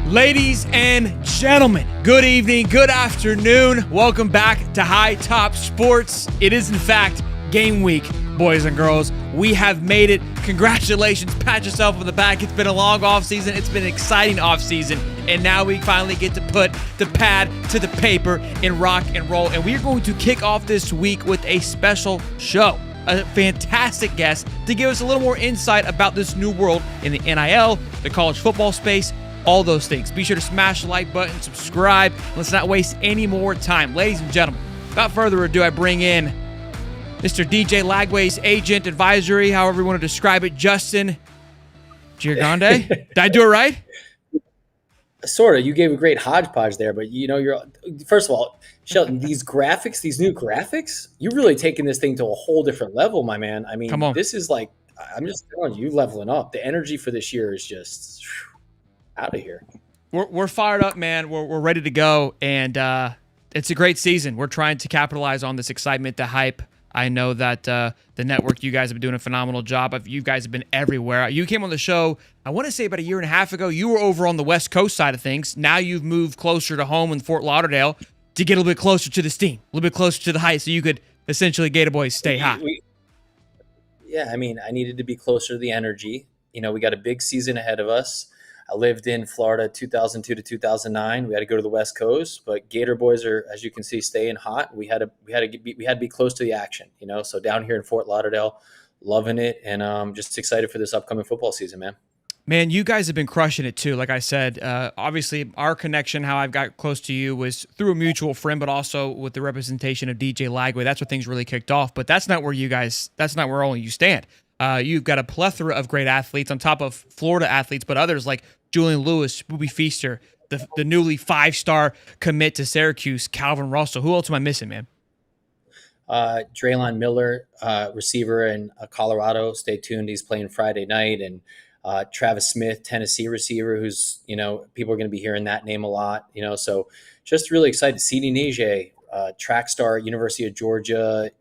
Ladies and gentlemen, good evening, good afternoon. Welcome back to High Top Sports. It is, in fact, game week, boys and girls. We have made it. Congratulations. Pat yourself on the back. It's been a long offseason. It's been an exciting offseason. And now we finally get to put the pad to the paper and rock and roll. And we are going to kick off this week with a special show. A fantastic guest to give us a little more insight about this new world in the NIL, the college football space, all those things. Be sure to smash the like button, subscribe. Let's not waste any more time. Ladies and gentlemen, without further ado, I bring in Mr. DJ Lagway's agent, advisory, however you want to describe it, Justin Giordande. Did I do it right? Sort of. You gave a great hodgepodge there, but you're first of all, Shelton, these new graphics, you're really taking this thing to a whole different level, my man. I mean, this is like, I'm just telling you, leveling up. The energy for this year is just out of here. We're fired up, man. We're ready to go, and it's a great season. We're trying to capitalize on this excitement, the hype. I know that the network, you guys have been doing a phenomenal job. You guys have been everywhere. You came on the show, I want to say about a year and a half ago. You were over on the West Coast side of things. Now you've moved closer to home in Fort Lauderdale to get a little bit closer to the steam, a little bit closer to the height, so you could essentially, Gator Boys, stay hot. Yeah, I mean, I needed to be closer to the energy. We got a big season ahead of us. I lived in Florida 2002 to 2009. We had to go to the West Coast, but Gator Boys are, as you can see, staying hot. We had to be close to the action, So down here in Fort Lauderdale, loving it, and just excited for this upcoming football season, man. Man, you guys have been crushing it too. Like I said, obviously our connection, how I've got close to you, was through a mutual friend, but also with the representation of DJ Lagway. That's where things really kicked off. But that's not where only you stand. You've got a plethora of great athletes on top of Florida athletes, but others like Julian Lewis, Booby Feaster, the newly 5-star commit to Syracuse, Calvin Russell. Who else am I missing, man? Draylon Miller, receiver in Colorado. Stay tuned. He's playing Friday night. And Travis Smith, Tennessee receiver, who's, people are going to be hearing that name a lot, so just really excited. CD Nije, track star, University of Georgia,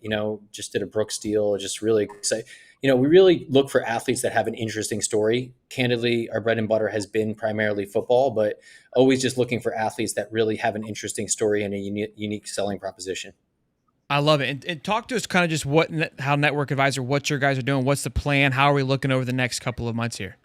just did a Brooks deal. Just really excited. We really look for athletes that have an interesting story. Candidly, our bread and butter has been primarily football, but always just looking for athletes that really have an interesting story and a unique selling proposition. I love it. And talk to us kind of just how Network Advisor, what your guys are doing. What's the plan? How are we looking over the next couple of months here?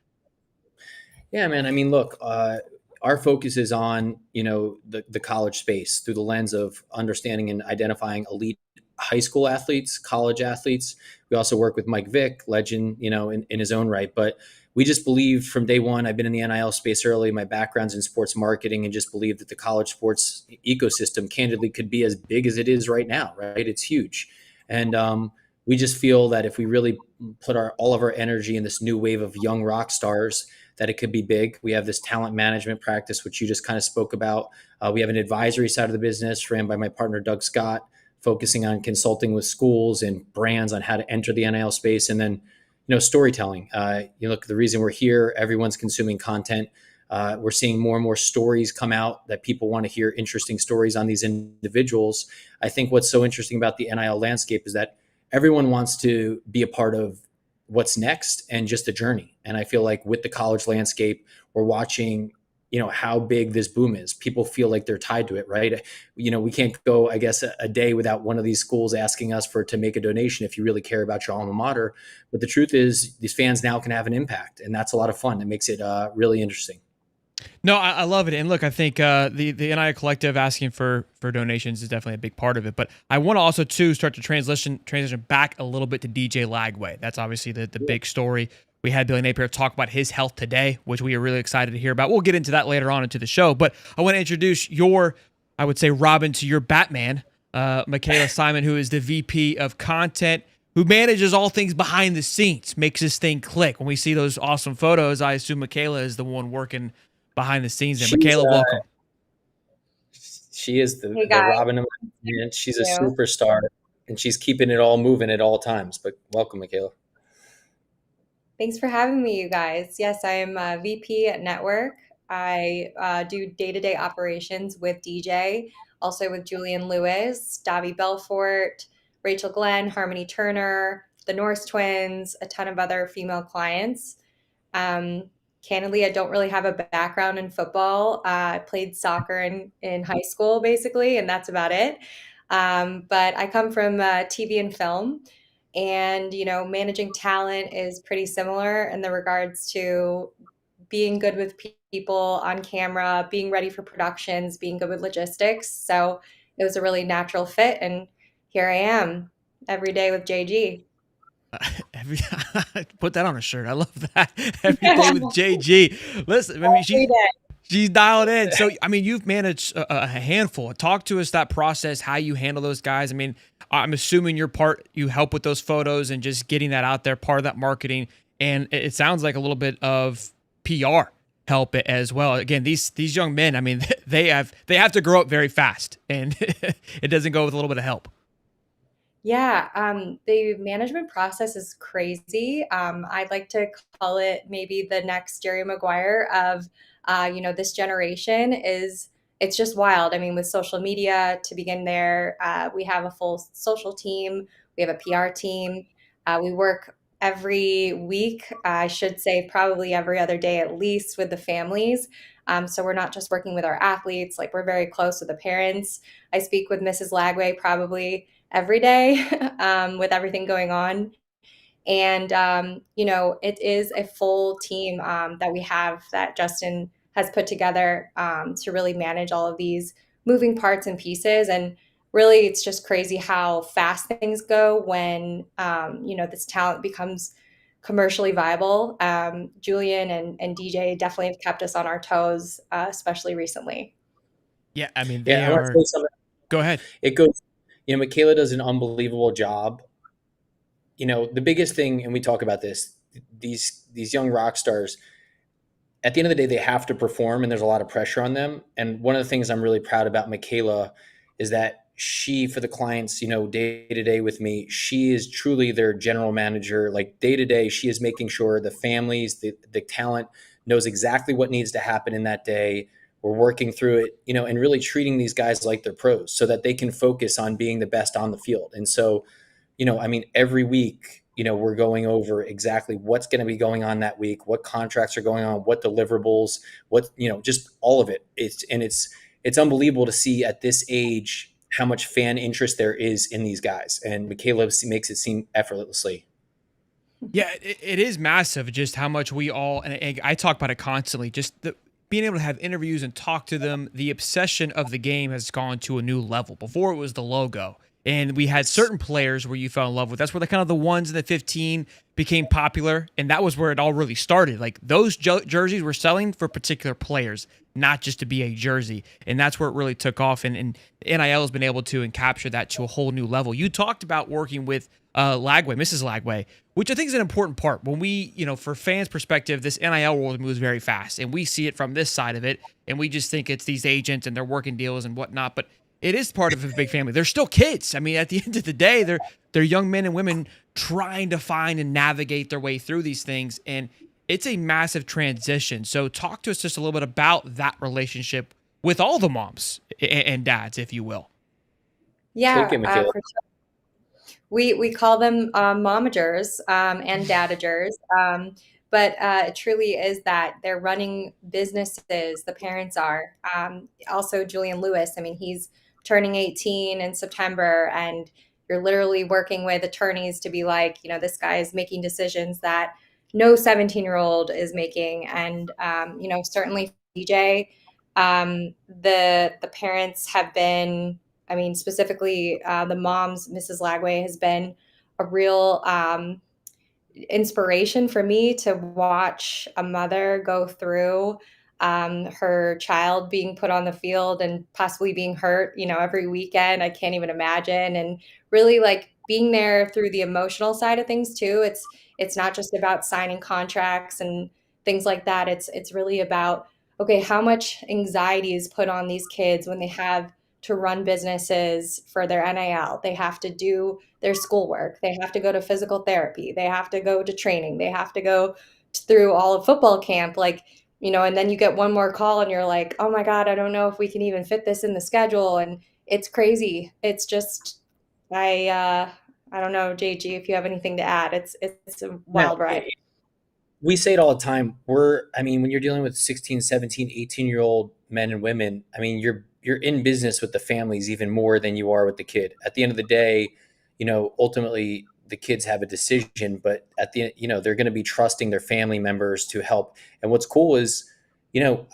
Yeah, man. I mean, look, our focus is on, the college space through the lens of understanding and identifying elite high school athletes, college athletes. We also work with Mike Vick, legend, in his own right. But we just believe from day one, I've been in the NIL space early. My background's in sports marketing, and just believe that the college sports ecosystem candidly could be as big as it is right now, right? It's huge. And we just feel that if we really put all of our energy in this new wave of young rock stars, that it could be big. We have this talent management practice, which you just kind of spoke about. We have an advisory side of the business ran by my partner, Doug Scott, focusing on consulting with schools and brands on how to enter the NIL space. And then, storytelling. Look, the reason we're here, everyone's consuming content. We're seeing more and more stories come out that people want to hear interesting stories on these individuals. I think what's so interesting about the NIL landscape is that everyone wants to be a part of what's next and just the journey. And I feel like with the college landscape, we're watching how big this boom is. People feel like they're tied to it, right? We can't go, I guess, a day without one of these schools asking us to make a donation if you really care about your alma mater. But the truth is, these fans now can have an impact, and that's a lot of fun. It makes it really interesting. No, I love it. And look, I think the NIL Collective asking for donations is definitely a big part of it. But I want to also, too, start to transition back a little bit to DJ Lagway. That's obviously the big story. We had Billy Napier talk about his health today, which we are really excited to hear about. We'll get into that later on into the show. But I want to introduce I would say, Robin, to your Batman, Michaela Simon, who is the VP of Content, who manages all things behind the scenes, makes this thing click. When we see those awesome photos, I assume Michaela is the one working behind the scenes. And Michaela, welcome. She is the Robin of my hand. She's a superstar, and she's keeping it all moving at all times. But welcome, Michaela. Thanks for having me, you guys. Yes, I am a VP at Network. I do day-to-day operations with DJ, also with Julian Lewis, Davi Belfort, Rachel Glenn, Harmony Turner, the Norse Twins, a ton of other female clients. Candidly, I don't really have a background in football. I played soccer in high school, basically, and that's about it. But I come from TV and film, and managing talent is pretty similar in the regards to being good with people on camera, being ready for productions, being good with logistics. So it was a really natural fit, and here I am every day with JG. Every put that on a shirt. I love that. Every day with JG. Listen, I mean, Every day. she's dialed in. So, I mean, you've managed a handful. Talk to us that process, how you handle those guys. I mean, I'm assuming you help with those photos and just getting that out there, part of that marketing. And it sounds like a little bit of PR help it as well. Again, these young men, I mean, they have to grow up very fast, and it doesn't go with a little bit of help. Yeah, the management process is crazy. I'd like to call it maybe the next Jerry Maguire of, this generation is it's just wild. I mean, with social media to begin there, we have a full social team, we have a PR team, we work every week, I should say probably every other day at least with the families. So we're not just working with our athletes, like we're very close with the parents. I speak with Mrs. Lagway probably every day with everything going on. And, it is a full team that we have that Justin has put together to really manage all of these moving parts and pieces. And really, it's just crazy how fast things go when, this talent becomes commercially viable. Julian and DJ definitely have kept us on our toes, especially recently. Yeah, I mean, they Yeah, I want to are. say something. Go ahead. It goes, Michaela does an unbelievable job. The biggest thing, and we talk about this, these young rock stars, at the end of the day, they have to perform, and there's a lot of pressure on them. And one of the things I'm really proud about Michaela is that she, for the clients, day to day with me, she is truly their general manager. Like day to day, she is making sure the families, the talent knows exactly what needs to happen in that day. We're working through it, and really treating these guys like they're pros so that they can focus on being the best on the field. And so, I mean, every week, we're going over exactly what's going to be going on that week, what contracts are going on, what deliverables, what, just all of it. It's unbelievable to see at this age how much fan interest there is in these guys. And Michaela makes it seem effortlessly. Yeah, it is massive just how much we all, and I talk about it constantly, just being able to have interviews and talk to them. The obsession of the game has gone to a new level. Before it was the logo. And we had certain players where you fell in love with. That's where the kind of the ones in the 15 became popular. And that was where it all really started. Like those jerseys were selling for particular players, not just to be a jersey. And that's where it really took off. And NIL has been able to and capture that to a whole new level. You talked about working with Lagway, Mrs. Lagway, which I think is an important part. When we, for fans' perspective, this NIL world moves very fast. And we see it from this side of it. And we just think it's these agents and they're working deals and whatnot. But it is part of a big family. They're still kids. I mean, at the end of the day, they're young men and women trying to find and navigate their way through these things. And it's a massive transition. So talk to us just a little bit about that relationship with all the moms and dads, if you will. Yeah, Take it, Michaela. for sure. We call them momagers and dadagers. But it truly is that they're running businesses, the parents are. Also, Julian Lewis, I mean, he's turning 18 in September, and you're literally working with attorneys to be like, this guy is making decisions that no 17-year-old is making. And, certainly DJ, the parents have been, I mean, specifically the mom's, Mrs. Lagway, has been a real inspiration for me to watch a mother go through her child being put on the field and possibly being hurt, every weekend. I can't even imagine. And really like being there through the emotional side of things too. It's not just about signing contracts and things like that. It's really about, okay, how much anxiety is put on these kids when they have to run businesses for their NIL. They have to do their schoolwork. They have to go to physical therapy. They have to go to training. They have to go through all of football camp. Like, and then you get one more call and you're like, oh my God, I don't know if we can even fit this in the schedule. And it's crazy. It's just, I don't know, JG, if you have anything to add. It's a wild ride. we say it all the time. I mean, when you're dealing with 16, 17, 18-year-old men and women, I mean, you're in business with the families even more than you are with the kid. At the end of the day, ultimately the kids have a decision, but at the end, they're going to be trusting their family members to help. And what's cool is,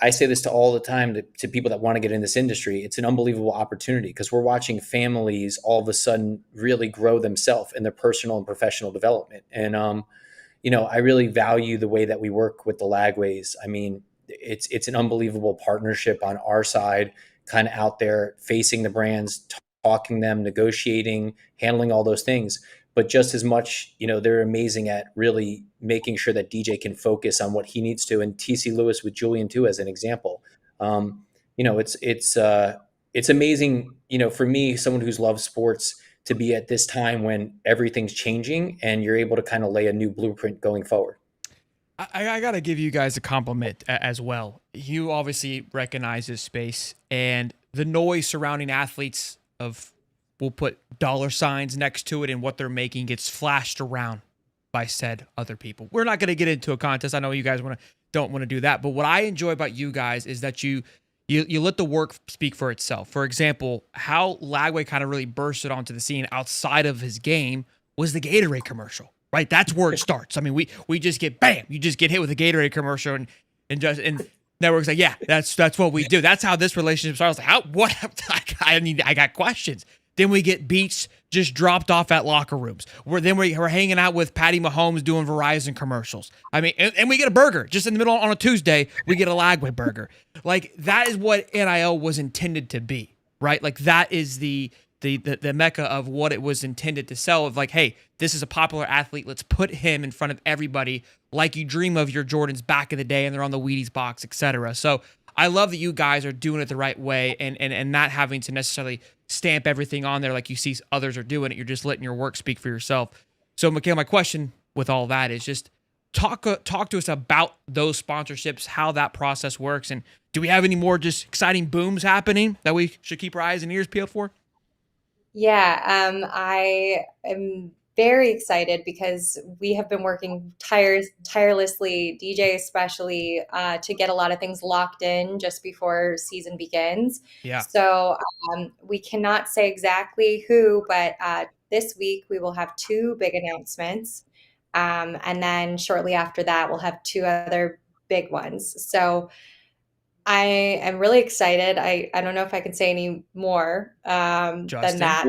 I say this to all the time to people that want to get in this industry. It's an unbelievable opportunity because we're watching families all of a sudden really grow themselves in their personal and professional development. And, I really value the way that we work with the Lagways. I mean, it's an unbelievable partnership on our side, kind of out there facing the brands, talking them, negotiating, handling all those things. But just as much, they're amazing at really making sure that DJ can focus on what he needs to. And TC Lewis with Julian too, as an example. It's amazing, for me, someone who's loved sports, to be at this time when everything's changing and you're able to kind of lay a new blueprint going forward. I got to give you guys a compliment as well. You obviously recognize this space and the noise surrounding athletes we'll put dollar signs next to it and what they're making gets flashed around by said other people. We're not going to get into a contest. I know you guys don't want to do that. But what I enjoy about you guys is that you let the work speak for itself. For example, how Lagway kind of really bursted onto the scene outside of his game was the Gatorade commercial, right? That's where it starts. I mean, we just get bam, you just get hit with a Gatorade commercial and network's like, yeah, that's what we do. That's how this relationship starts. I was like, what? I got questions. Then we get beats just dropped off at locker rooms. We're hanging out with Patty Mahomes doing Verizon commercials. I mean, and we get a burger just in the middle on a Tuesday. We get a Lagway burger. Like that is what NIL was intended to be, right? Like that is the mecca of what it was intended to sell. Of like, hey, this is a popular athlete. Let's put him in front of everybody, like you dream of your Jordans back in the day, and they're on the Wheaties box, etc. So I love that you guys are doing it the right way and not having to necessarily stamp everything on there like you see others are doing it. You're just letting your work speak for yourself. So, Michaela, my question with all that is just talk to us about those sponsorships, how that process works, and do we have any more just exciting booms happening that we should keep our eyes and ears peeled for? Yeah, I am very excited because we have been working tirelessly, DJ especially, to get a lot of things locked in just before season begins. Yeah. So we cannot say exactly who, but this week we will have two big announcements. And then shortly after that, we'll have two other big ones. So I am really excited. I don't know if I can say any more than that.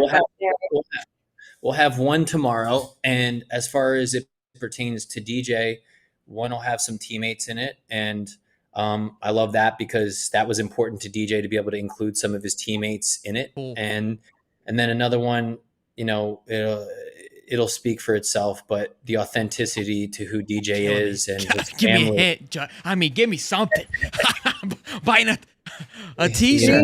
We'll have one tomorrow, and as far as it pertains to DJ, one will have some teammates in it, and I love that because that was important to DJ to be able to include some of his teammates in it, Cool. and then another one, it'll speak for itself, but the authenticity to who DJ is and his give family. Me a hint. I mean, give me something. Buying a teaser.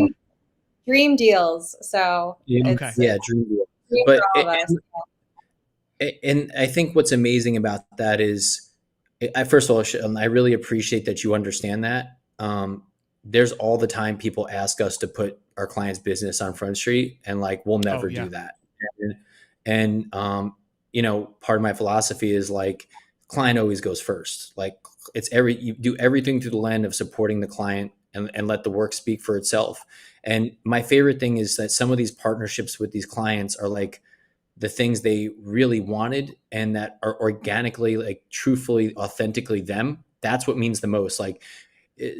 Dream deals. So okay. Yeah, dream deals. But and I think what's amazing about that is, first of all, I really appreciate that you understand that. There's all the time people ask us to put our client's business on Front Street, and like we'll never do that. And part of my philosophy is like client always goes first. Like you do everything through the lens of supporting the client and let the work speak for itself. And my favorite thing is that some of these partnerships with these clients are like the things they really wanted and that are organically, like truthfully, authentically them. That's what means the most. Like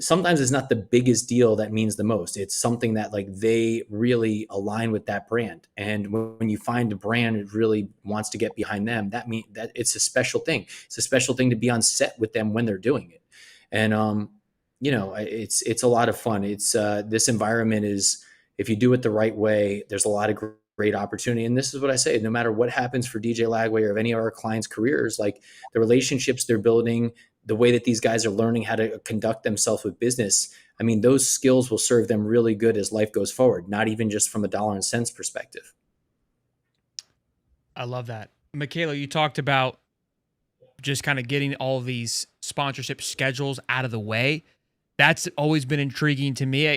sometimes it's not the biggest deal that means the most. It's something that like they really align with that brand. And when you find a brand that really wants to get behind them, that means that it's a special thing. It's a special thing to be on set with them when they're doing it. And, it's a lot of fun. It's this environment is, if you do it the right way, there's a lot of great opportunity. And this is what I say, no matter what happens for DJ Lagway or any of our clients' careers, like the relationships they're building, the way that these guys are learning how to conduct themselves with business. I mean, those skills will serve them really good as life goes forward, not even just from a dollar and cents perspective. I love that. Michaela, you talked about just kind of getting all of these sponsorship schedules out of the way. That's always been intriguing to me.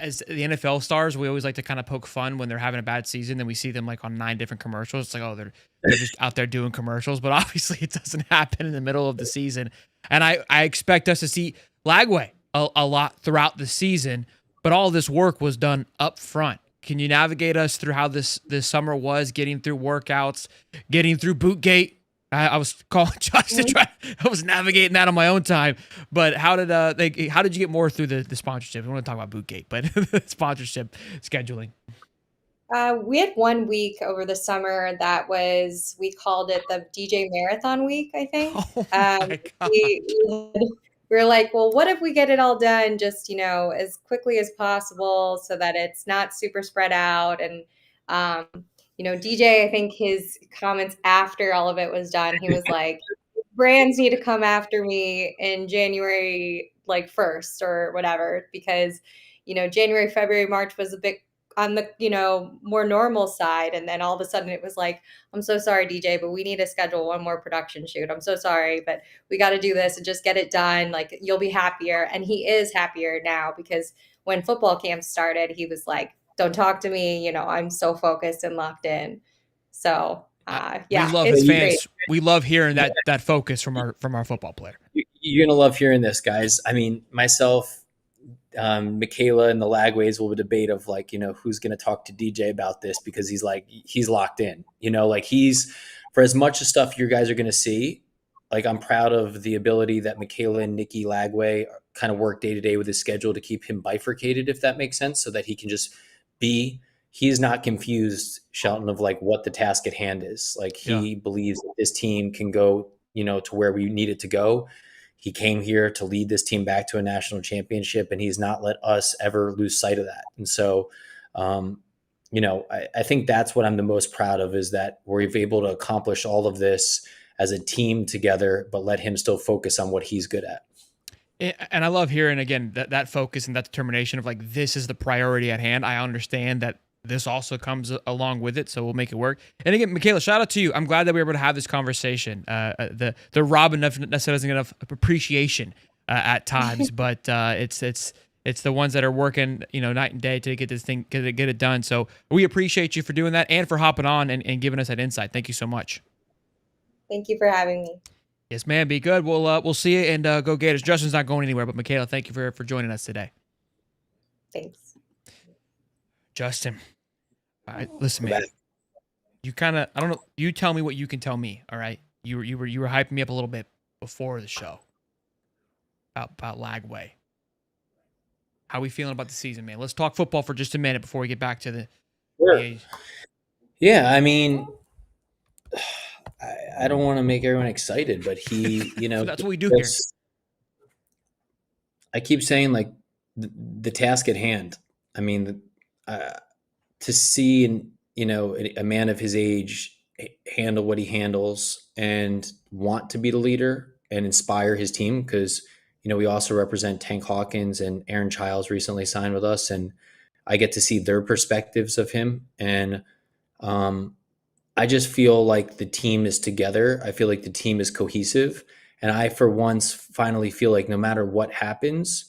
as the NFL stars, we always like to kind of poke fun when they're having a bad season. Then we see them like on 9 different commercials. It's like, oh, they're just out there doing commercials. But obviously, it doesn't happen in the middle of the season. And I expect us to see Lagway a lot throughout the season. But all this work was done up front. Can you navigate us through how this summer was, getting through workouts, getting through Bootgate? I was calling Josh to try. I was navigating that on my own time. But how did you get more through the sponsorship? We want to talk about Bootgate, but sponsorship scheduling. We had 1 week over the summer that we called it the DJ Marathon Week, I think. Oh my God. We were like, well, what if we get it all done just, as quickly as possible so that it's not super spread out? And, DJ, I think his comments after all of it was done, he was like, brands need to come after me in January, 1st or whatever, because, January, February, March was a bit on the, more normal side. And then all of a sudden it was like, I'm so sorry, DJ, but we need to schedule one more production shoot. I'm so sorry, but we got to do this and just get it done. Like, you'll be happier. And he is happier now, because when football camp started, he was like, don't talk to me. I'm so focused and locked in. So, yeah, we love it's his fans. great. We love hearing that focus from our football player. You're going to love hearing this, guys. I mean, myself, Michaela and the Lagways will debate of who's going to talk to DJ about this, because he's locked in, he's, for as much stuff you guys are going to see, I'm proud of the ability that Michaela and Nikki Lagway kind of work day to day with his schedule to keep him bifurcated, if that makes sense, so that he can just he's not confused, Shelton, of what the task at hand is. He believes that this team can go, to where we need it to go. He came here to lead this team back to a national championship, and he's not let us ever lose sight of that. And so, I think that's what I'm the most proud of, is that we're able to accomplish all of this as a team together, but let him still focus on what he's good at. And I love hearing, again, that focus and that determination of this is the priority at hand. I understand that this also comes along with it, so we'll make it work. And again, Michaela, shout out to you. I'm glad that we were able to have this conversation. The Robin necessarily doesn't get enough appreciation at times, but it's the ones that are working night and day to get this thing, get it done. So we appreciate you for doing that and for hopping on and giving us that insight. Thank you so much. Thank you for having me. Yes, man. Be good. We'll see you, and go Gators. Justin's not going anywhere, but Michaela, thank you for joining us today. Thanks. Justin, all right, listen, man. You kind of, I don't know. You tell me what you can tell me. All right, you were hyping me up a little bit before the show about Lagway. How are we feeling about the season, man? Let's talk football for just a minute before we get back to the. Sure. Yeah, I mean, I don't want to make everyone excited, but he, that's what we do here. I keep saying the task at hand. I mean, to see a man of his age handle what he handles and want to be the leader and inspire his team, because we also represent Tank Hawkins, and Aaron Childs recently signed with us, and I get to see their perspectives of him, and I just feel like the team is together. I feel like the team is cohesive, and I for once finally feel like no matter what happens,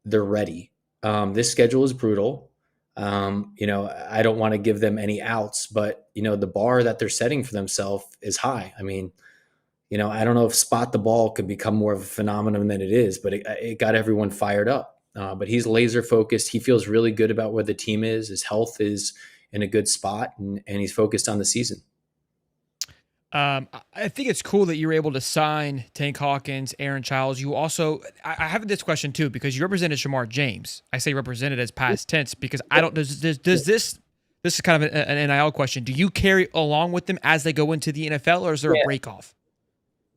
they're ready. This schedule is brutal. I don't want to give them any outs, but the bar that they're setting for themselves is high. I mean, I don't know if spot the ball could become more of a phenomenon than it is, but it got everyone fired up. But he's laser focused. He feels really good about where the team is. His health is in a good spot, and he's focused on the season. I think it's cool that you were able to sign Tank Hawkins, Aaron Childs. You also, I have this question too, because you represented Shamar James. I say represented as past tense because I don't, does this is kind of an NIL question. Do you carry along with them as they go into the NFL, or is there a break off?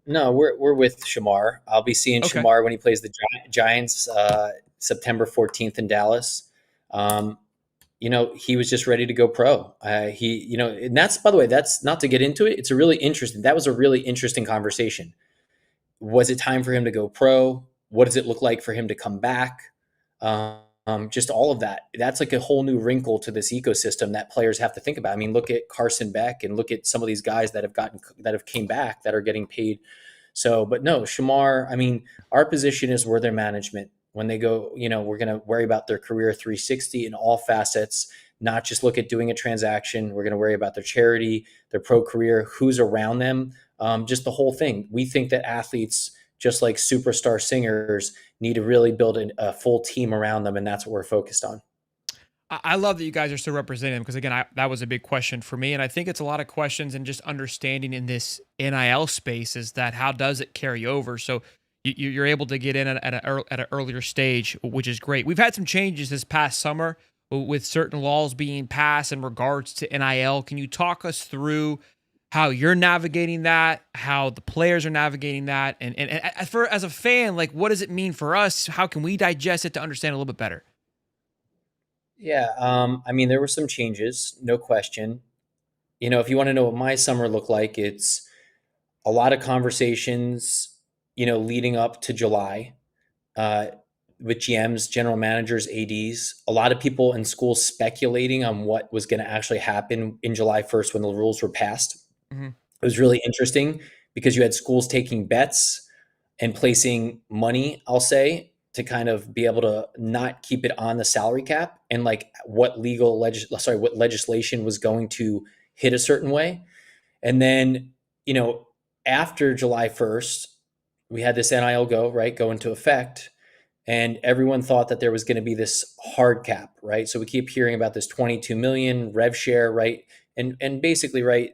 No, we're with Shamar. I'll be seeing Shamar when he plays the Giants, September 14th in Dallas. He was just ready to go pro. And that's, by the way, that's not to get into it. That was a really interesting conversation. Was it time for him to go pro? What does it look like for him to come back? Just all of that. That's a whole new wrinkle to this ecosystem that players have to think about. I mean, look at Carson Beck and look at some of these guys that have came back that are getting paid. So, but no, Shamar, I mean, our position is we're their management. when they go, we're going to worry about their career 360 in all facets, not just look at doing a transaction. We're going to worry about their charity, their pro career, who's around them, just the whole thing. We think that athletes, just like superstar singers, need to really build a full team around them. And that's what we're focused on. I love that you guys are still representing them because, again, that was a big question for me. And I think it's a lot of questions and just understanding in this NIL space is that how does it carry over? So you're able to get in at an earlier stage, which is great. We've had some changes this past summer with certain laws being passed in regards to NIL. Can you talk us through how you're navigating that, how the players are navigating that? And as a fan, like, what does it mean for us? How can we digest it to understand a little bit better? Yeah, I mean, there were some changes, no question. If you want to know what my summer looked like, it's a lot of conversations, leading up to July, with GMs, general managers, ADs, a lot of people in schools speculating on what was going to actually happen in July 1st when the rules were passed. Mm-hmm. It was really interesting because you had schools taking bets and placing money, I'll say, to kind of be able to not keep it on the salary cap, and like what legislation was going to hit a certain way. And then, after July 1st, we had this NIL go into effect, and everyone thought that there was going to be this hard cap, right? So we keep hearing about this 22 million rev share, right? And basically, right,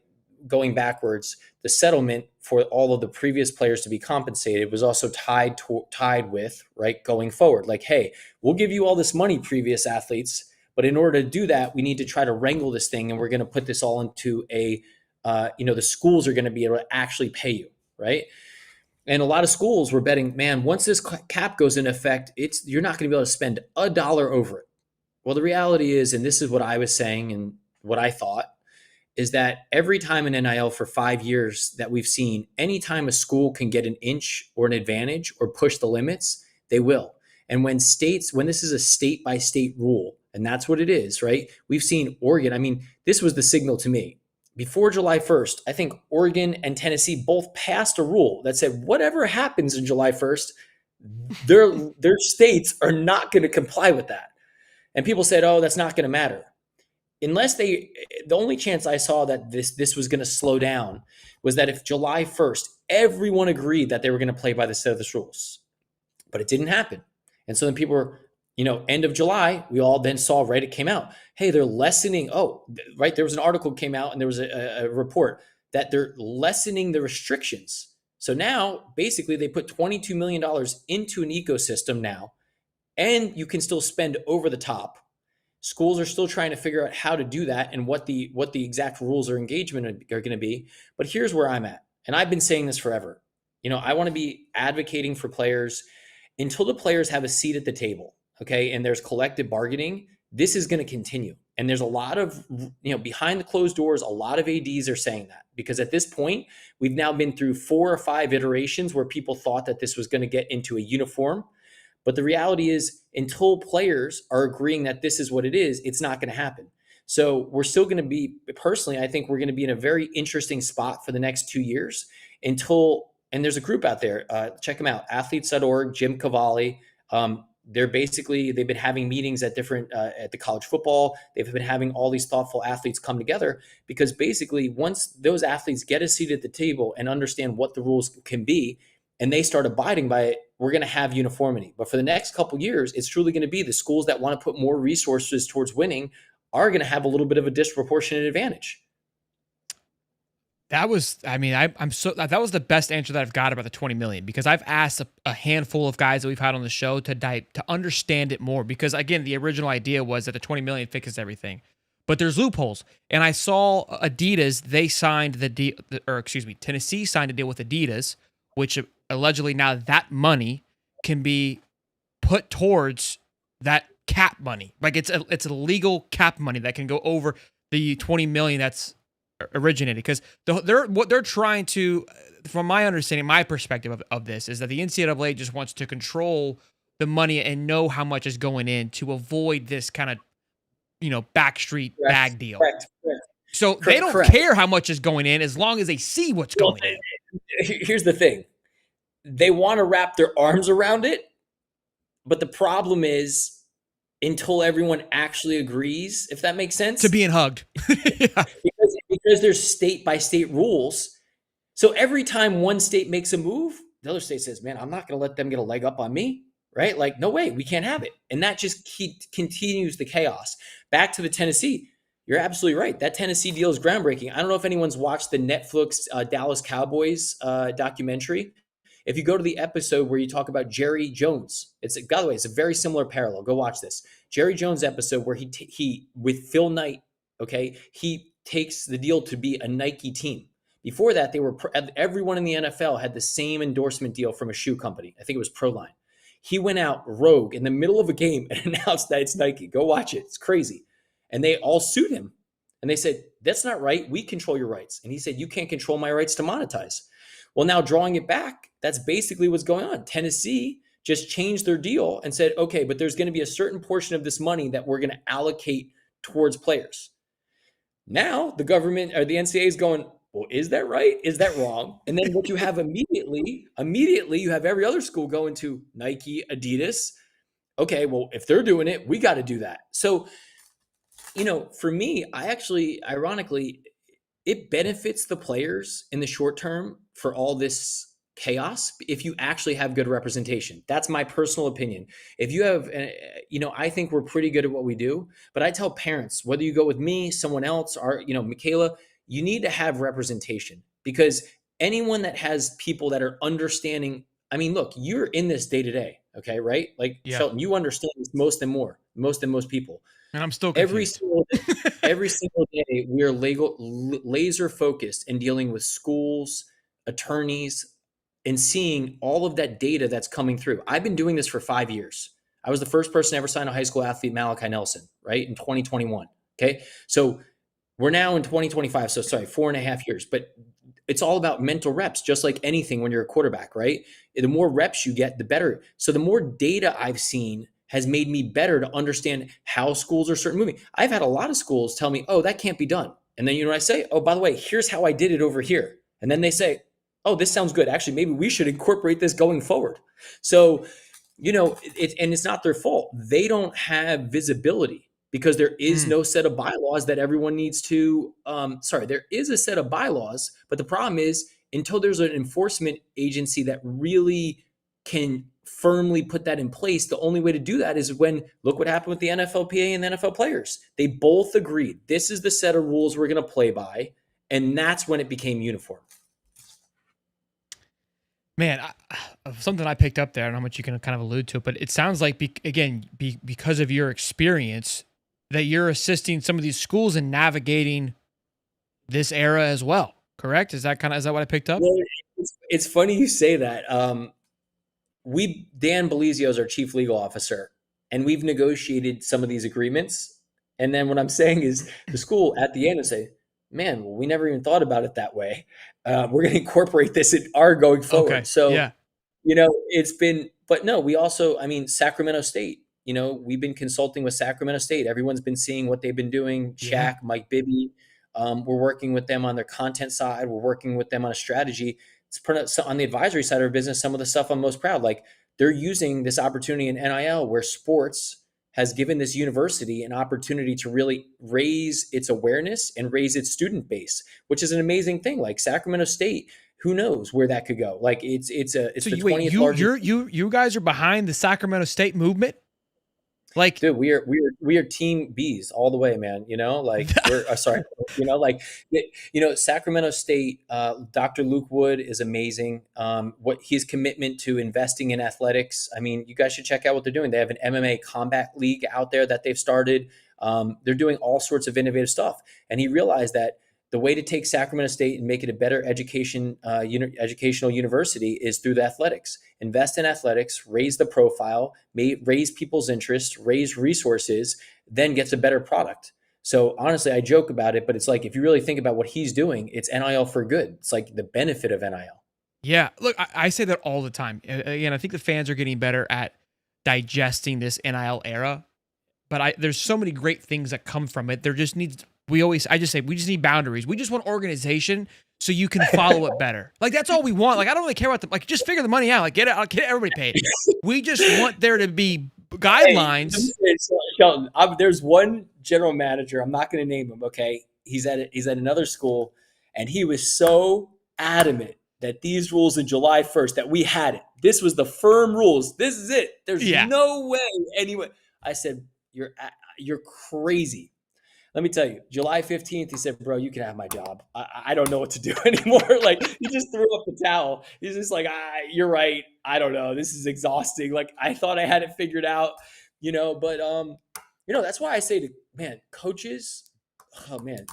going backwards, the settlement for all of the previous players to be compensated was also tied with, right, going forward. Like, hey, we'll give you all this money, previous athletes, but in order to do that, we need to try to wrangle this thing, and we're going to put this all into the schools are going to be able to actually pay you, right? And a lot of schools were betting, man, once this cap goes into effect, you're not going to be able to spend $1 over it. Well, the reality is, and this is what I was saying and what I thought, is that every time in NIL for 5 years that we've seen, anytime a school can get an inch or an advantage or push the limits, they will. And when this is a state by state rule, and that's what it is, right? We've seen Oregon. I mean, this was the signal to me. Before July 1st, I think Oregon and Tennessee both passed a rule that said whatever happens in July 1st, their states are not going to comply with that. And people said, oh, that's not going to matter. The only chance I saw that this was going to slow down was that if July 1st, everyone agreed that they were going to play by the set of the rules, but it didn't happen. And so then people were, end of July, we all then saw, right, it came out, hey, they're lessening. Oh, right. There was an article came out and there was a report that they're lessening the restrictions. So now basically they put $22 million into an ecosystem now, and you can still spend over the top. Schools are still trying to figure out how to do that and what the exact rules or engagement are going to be. But here's where I'm at. And I've been saying this forever. I want to be advocating for players until the players have a seat at the table. Okay. And there's collective bargaining. This is going to continue. And there's a lot of, behind the closed doors, a lot of ADs are saying that, because at this point, we've now been through 4 or 5 iterations where people thought that this was going to get into a uniform. But the reality is, until players are agreeing that this is what it is, it's not going to happen. So we're still going to be, personally, I think we're going to be in a very interesting spot for the next 2 years and there's a group out there, check them out, athletes.org, Jim Cavalli. They've been having meetings at the college football. They've been having all these thoughtful athletes come together, because basically once those athletes get a seat at the table and understand what the rules can be, and they start abiding by it, we're going to have uniformity. But for the next couple of years, it's truly going to be the schools that want to put more resources towards winning are going to have a little bit of a disproportionate advantage. That was, that was the best answer that I've got about the 20 million, because I've asked a handful of guys that we've had on the show to understand it more, because again, the original idea was that the 20 million fixes everything, but there's loopholes. And I saw Adidas, they signed Tennessee signed a deal with Adidas, which allegedly now that money can be put towards that cap money. Like it's a legal cap money that can go over the 20 million that's originated, because what they're trying to, from my understanding, my perspective of this is that the NCAA just wants to control the money and know how much is going in to avoid this kind of, backstreet bag deal. Correct. So they don't care how much is going in as long as they see what's going in. Here's the thing. They want to wrap their arms around it, But the problem is until everyone actually agrees, if that makes sense, To being hugged. Yeah. because there's state by state rules. So every time one state makes a move, the other state says, man, I'm not going to let them get a leg up on me, right? Like, no way, we can't have it. And that just continues the chaos. Back to the Tennessee. You're absolutely right. That Tennessee deal is groundbreaking. I don't know if anyone's watched the Netflix Dallas Cowboys documentary. If you go to the episode where you talk about Jerry Jones, by the way, it's a very similar parallel. Go watch this Jerry Jones episode where he with Phil Knight. Okay, he takes the deal to be a Nike team. Before that, everyone in the NFL had the same endorsement deal from a shoe company. I think it was Proline. He went out rogue in the middle of a game and announced that it's Nike. Go watch it. It's crazy. And they all sued him. And they said, that's not right. We control your rights. And he said, you can't control my rights to monetize. Well, now drawing it back, that's basically what's going on. Tennessee just changed their deal and said, okay, but there's going to be a certain portion of this money that we're going to allocate towards players. Now the government or the NCAA is going, well, is that right? Is that wrong? And then what you have immediately you have every other school going to Nike, Adidas. Okay, well, if they're doing it, we got to do that. So, for me, ironically, it benefits the players in the short term for all this chaos if you actually have good representation. That's my personal opinion. If you have, I think we're pretty good at what we do, but I tell parents, whether you go with me, someone else, or, Michaela, you need to have representation because anyone that has people that are understanding, I mean, look, you're in this day to day. Okay. Right. Like Shelton, you understand this most than most people. And I'm still confused. Every single day, we are laser focused in dealing with schools, attorneys, and seeing all of that data that's coming through. I've been doing this for 5 years. I was the first person to ever sign a high school athlete, Malachi Nelson, right, in 2021. Okay, so we're now in 2025. So sorry, 4.5 years. But it's all about mental reps, just like anything when you're a quarterback, right? The more reps you get, the better. So the more data I've seen has made me better to understand how schools are certain moving. I've had a lot of schools tell me, oh, that can't be done. And then, what I say? Oh, by the way, here's how I did it over here. And then they say, oh, this sounds good. Actually, maybe we should incorporate this going forward. So, it's not their fault. They don't have visibility because there is no set of bylaws that everyone needs to, there is a set of bylaws, but the problem is until there's an enforcement agency that really can firmly put that in place, the only way to do that is when, look what happened with the NFLPA and the NFL players. They both agreed, this is the set of rules we're going to play by, and that's when it became uniform. Man, something I picked up there, I don't know how much you can kind of allude to it, but it sounds like, because of your experience, that you're assisting some of these schools in navigating this era as well, correct? Is that what I picked up? Well, it's funny you say that. Dan Belizio is our chief legal officer, and we've negotiated some of these agreements. And then what I'm saying is the school at the end will say, man, well, we never even thought about it that way. We're going to incorporate this in our going forward. Okay. So, yeah. It's been, but no, we also, Sacramento State, we've been consulting with Sacramento State. Everyone's been seeing what they've been doing. Shaq, Mike Bibby. We're working with them on their content side. We're working with them on a strategy. It's on the advisory side of our business. Some of the stuff I'm most proud, like they're using this opportunity in NIL where sports has given this university an opportunity to really raise its awareness and raise its student base, which is an amazing thing. Like Sacramento State, who knows where that could go? Like it's the 20th largest. You guys are behind the Sacramento State movement? Like, dude, we are team bees all the way, man. We're sorry, Sacramento State, Dr. Luke Wood is amazing. What his commitment to investing in athletics. I mean, you guys should check out what they're doing. They have an MMA combat league out there that they've started. They're doing all sorts of innovative stuff. And he realized that the way to take Sacramento State and make it a better educational university is through the athletics. Invest in athletics, raise the profile, raise people's interest, raise resources, then gets a better product. So honestly, I joke about it, but it's like, if you really think about what he's doing, it's NIL for good. It's like the benefit of NIL. Yeah, look, I say that all the time. Again, I think the fans are getting better at digesting this NIL era, but there's so many great things that come from it. There just needs I just say, we just need boundaries. We just want organization so you can follow it better. Like, that's all we want. Like, I don't really care about like, just figure the money out. Like, get everybody paid. We just want there to be guidelines. Hey, Shelton, there's one general manager. I'm not going to name him. Okay. He's at another school, and he was so adamant that these rules in July 1st, that we had it. This was the firm rules. This is it. There's no way anyway. I said, you're crazy. Let me tell you, July 15th, he said, bro, you can have my job. I don't know what to do anymore. Like, he just threw up the towel. He's just like, you're right. I don't know. This is exhausting. Like, I thought I had it figured out, but, that's why I say to, coaches, oh man,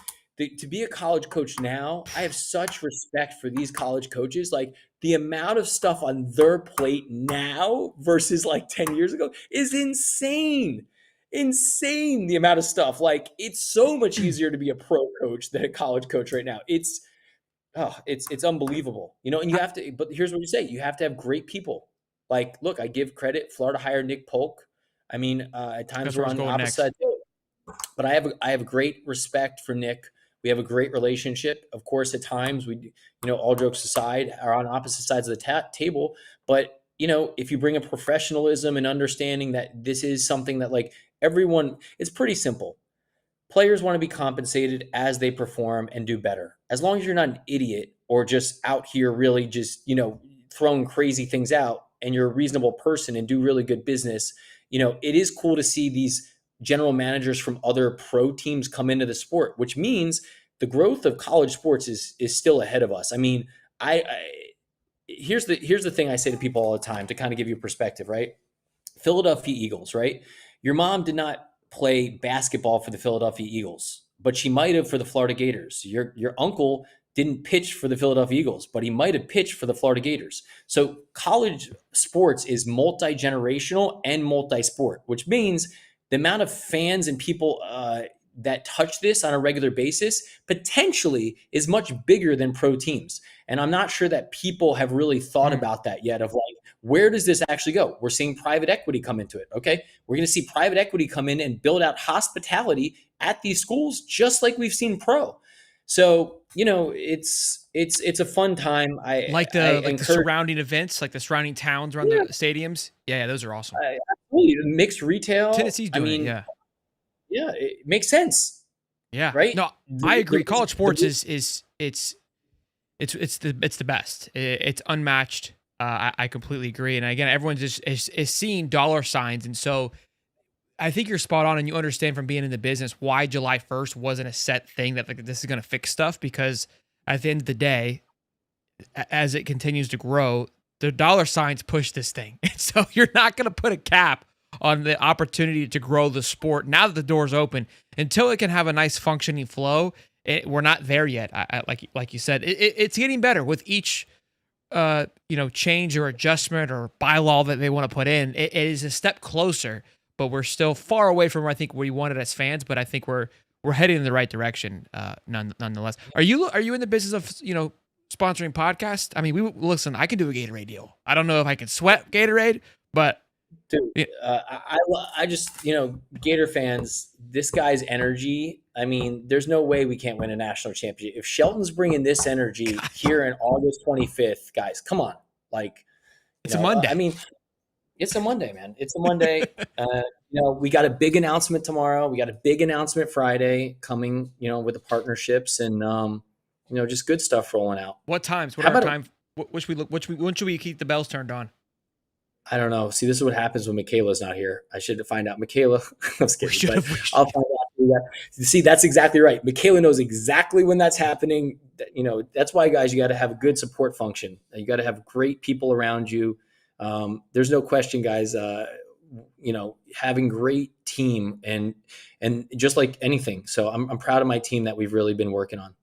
to be a college coach now, I have such respect for these college coaches. Like, the amount of stuff on their plate now versus like 10 years ago is insane. The amount of stuff. Like, it's so much easier to be a pro coach than a college coach right now. It's unbelievable, and you have to, but here's what you say. You have to have great people. Like, look, I give credit. Florida hired Nick Polk. I mean, at times we're on the opposite side, but I have great respect for Nick. We have a great relationship. Of course, at times we, all jokes aside, are on opposite sides of the table. But, if you bring a professionalism and understanding that this is something that, like, everyone, it's pretty simple. Players want to be compensated as they perform and do better. As long as you're not an idiot or just out here really just, throwing crazy things out, and you're a reasonable person and do really good business, it is cool to see these general managers from other pro teams come into the sport, which means the growth of college sports is still ahead of us. I mean, here's the thing I say to people all the time to kind of give you perspective, right? Philadelphia Eagles, right? Your mom did not play basketball for the Philadelphia Eagles, but she might have for the Florida Gators. Your uncle didn't pitch for the Philadelphia Eagles, but he might have pitched for the Florida Gators. So college sports is multi-generational and multi-sport, which means the amount of fans and people that touch this on a regular basis potentially is much bigger than pro teams. And I'm not sure that people have really thought about that yet, of like, where does this actually go? We're seeing private equity come into it. Okay. We're going to see private equity come in and build out hospitality at these schools, just like we've seen pro. So, it's a fun time. I like the surrounding events, like the surrounding towns around the stadiums. Yeah, those are awesome. Absolutely. Mixed retail. Tennessee's doing it. Yeah, it makes sense. Yeah. Right. No, I agree. College sports is the best. It's unmatched. I completely agree. And again, everyone just is seeing dollar signs, and so I think you're spot on, and you understand from being in the business why July 1st wasn't a set thing that like this is going to fix stuff, because at the end of the day, as it continues to grow, the dollar signs push this thing. And so you're not going to put a cap on the opportunity to grow the sport now that the door's open. Until it can have a nice functioning flow, we're not there yet. Like you said, it's getting better with each change or adjustment or bylaw that they want to put in. It is a step closer, but we're still far away from where I think we wanted as fans. But I think we're heading in the right direction, nonetheless. Are you in the business of sponsoring podcasts? I mean, listen. I can do a Gatorade deal. I don't know if I can sweat Gatorade, but dude, I just Gator fans. This guy's energy. I mean, there's no way we can't win a national championship if Shelton's bringing this energy here in August 25th. Guys, come on! Like, it's a Monday. I mean, it's a Monday, man. It's a Monday. We got a big announcement tomorrow. We got a big announcement Friday coming. With the partnerships and just good stuff rolling out. What times? What are time? When should we keep the bells turned on? I don't know. See, this is what happens when Michaela's not here. I should find out. Michaela, I'm just kidding. I'll find out. See, that's exactly right. Michaela knows exactly when that's happening. That's why, guys, you got to have a good support function. You got to have great people around you. There's no question, guys. Having great team and just like anything. So I'm proud of my team that we've really been working on.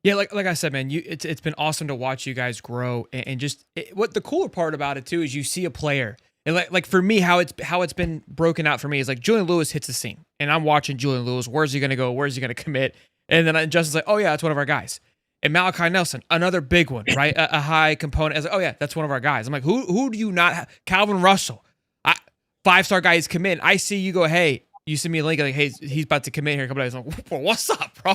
Yeah, like I said, man, it's been awesome to watch you guys grow, and just what the cooler part about it too is you see a player, and like for me, how it's been broken out for me is like Julian Lewis hits the scene, and I'm watching Julian Lewis. Where's he gonna go? Where's he gonna commit? And then Justin's like, oh yeah, that's one of our guys. And Malachi Nelson, another big one, right? a high component. I was like, oh yeah, that's one of our guys. I'm like, who do you not have? Calvin Russell, 5-star guys come in. I see you go, hey, you send me a link like, hey, he's about to commit here. A couple days. I'm like, well, what's up, bro?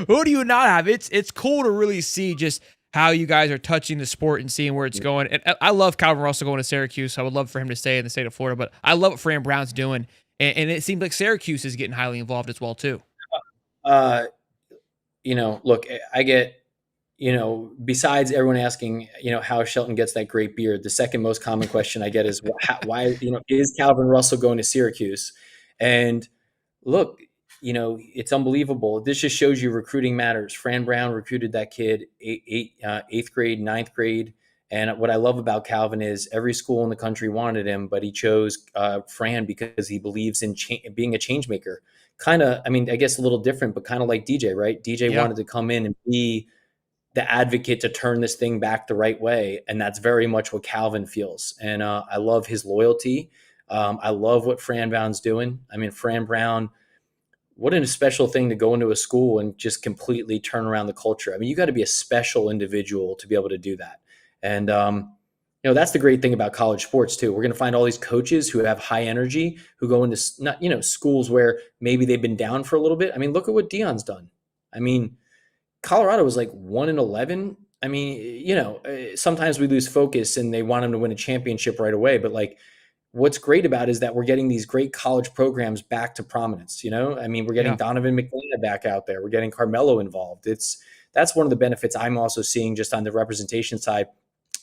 Who do you not have? It's cool to really see just how you guys are touching the sport and seeing where it's going. And I love Calvin Russell going to Syracuse. I would love for him to stay in the state of Florida, but I love what Fran Brown's doing. And it seems like Syracuse is getting highly involved as well, too. Look, I get, besides everyone asking, how Shelton gets that great beard, the second most common question I get is why, is Calvin Russell going to Syracuse? And look, it's unbelievable. This just shows you recruiting matters. Fran Brown recruited that kid eighth grade, ninth grade. And what I love about Calvin is every school in the country wanted him, but he chose Fran because he believes in being a change maker. Kind of, I guess a little different, but kind of like DJ, right? DJ wanted to come in and be the advocate to turn this thing back the right way. And that's very much what Calvin feels. And I love his loyalty. I love what Fran Brown's doing. Fran Brown, what a special thing to go into a school and just completely turn around the culture. You got to be a special individual to be able to do that. And, that's the great thing about college sports too. We're going to find all these coaches who have high energy, who go into schools where maybe they've been down for a little bit. Look at what Deion's done. Colorado was like 1-11. Sometimes we lose focus and they want him to win a championship right away. But what's great about it is that we're getting these great college programs back to prominence. We're getting Donovan McNabb back out there. We're getting Carmelo involved. That's one of the benefits I'm also seeing just on the representation side.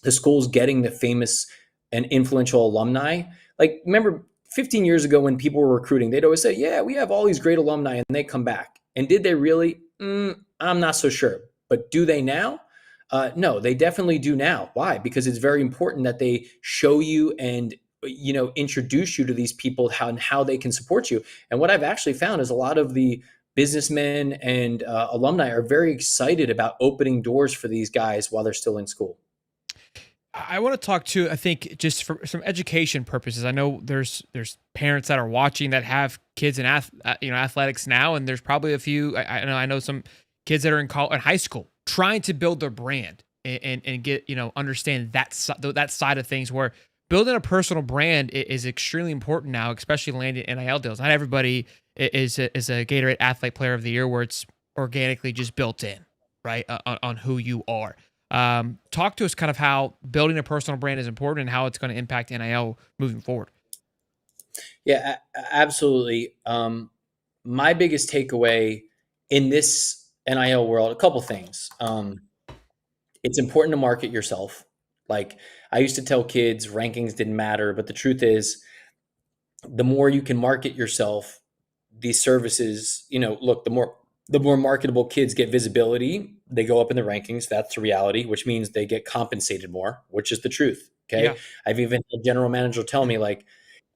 The school's getting the famous and influential alumni. Remember 15 years ago when people were recruiting, they'd always say, yeah, we have all these great alumni, and they come back. And did they really? I'm not so sure. But do they now? No, they definitely do now. Why? Because it's very important that they show you and introduce you to these people, how they can support you. And what I've actually found is a lot of the businessmen and alumni are very excited about opening doors for these guys while they're still in school. I want to talk to, I think, just for some education purposes. I know there's parents that are watching that have kids in athletics now, and there's probably a few. I know some kids that are in high school trying to build their brand and get understand that side of things, where building a personal brand is extremely important now, especially landing NIL deals. Not everybody is a Gatorade Athlete Player of the Year, where it's organically just built in, right, on who you are. Talk to us kind of how building a personal brand is important and how it's going to impact NIL moving forward. Yeah, absolutely. My biggest takeaway in this NIL world, a couple things. It's important to market yourself. I used to tell kids rankings didn't matter, but the truth is the more you can market yourself, these services, look, the more marketable kids get visibility, they go up in the rankings. That's the reality, which means they get compensated more, which is the truth. Okay. Yeah. I've even had a general manager tell me,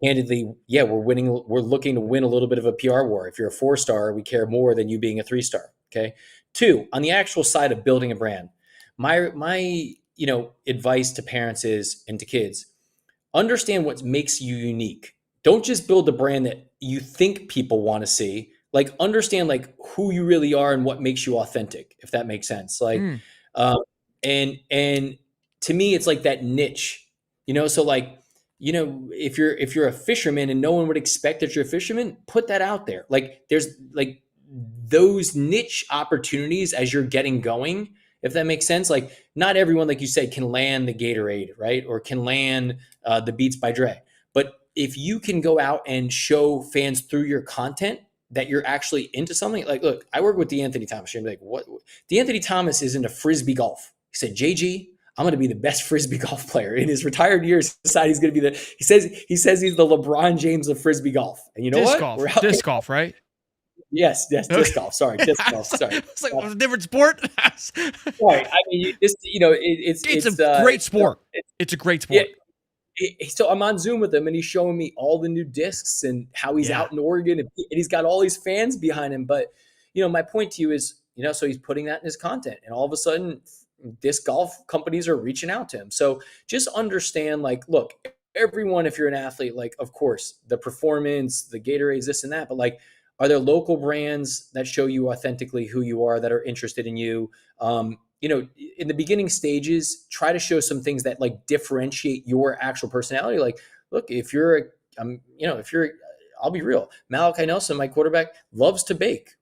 candidly, yeah, we're looking to win a little bit of a PR war. If you're a 4-star, we care more than you being a 3-star. Okay. 2, on the actual side of building a brand, my advice to parents is, and to kids, understand what makes you unique. Don't just build a brand that you think people want to see. Understand who you really are and what makes you authentic, if that makes sense. And to me, it's that niche, so if you're a fisherman and no one would expect that you're a fisherman, put that out there. There's those niche opportunities as you're getting going, if that makes sense. Not everyone, like you said, can land the Gatorade, right? Or can land the Beats by Dre. But if you can go out and show fans through your content that you're actually into something, look, I work with DeAnthony Thomas. You're like, what? DeAnthony Thomas is into Frisbee golf. He said, JG, I'm going to be the best Frisbee golf player. In his retired years, he decided he's going to be he says he's the LeBron James of Frisbee golf. And you know Disc golf, right? Yes, disc golf. Sorry, disc golf. Sorry. It's a different sport. Right. It's a great sport. It's a great sport. So I'm on Zoom with him and he's showing me all the new discs and how he's out in Oregon and he's got all these fans behind him. But, my point to you is, so he's putting that in his content and all of a sudden disc golf companies are reaching out to him. So just understand, look, everyone, if you're an athlete, of course, the performance, the Gatorades, this and that, but are there local brands that show you authentically who you are, that are interested in you? In the beginning stages, try to show some things that differentiate your actual personality. Look, if you're I'll be real. Malachi Nelson, my quarterback, loves to bake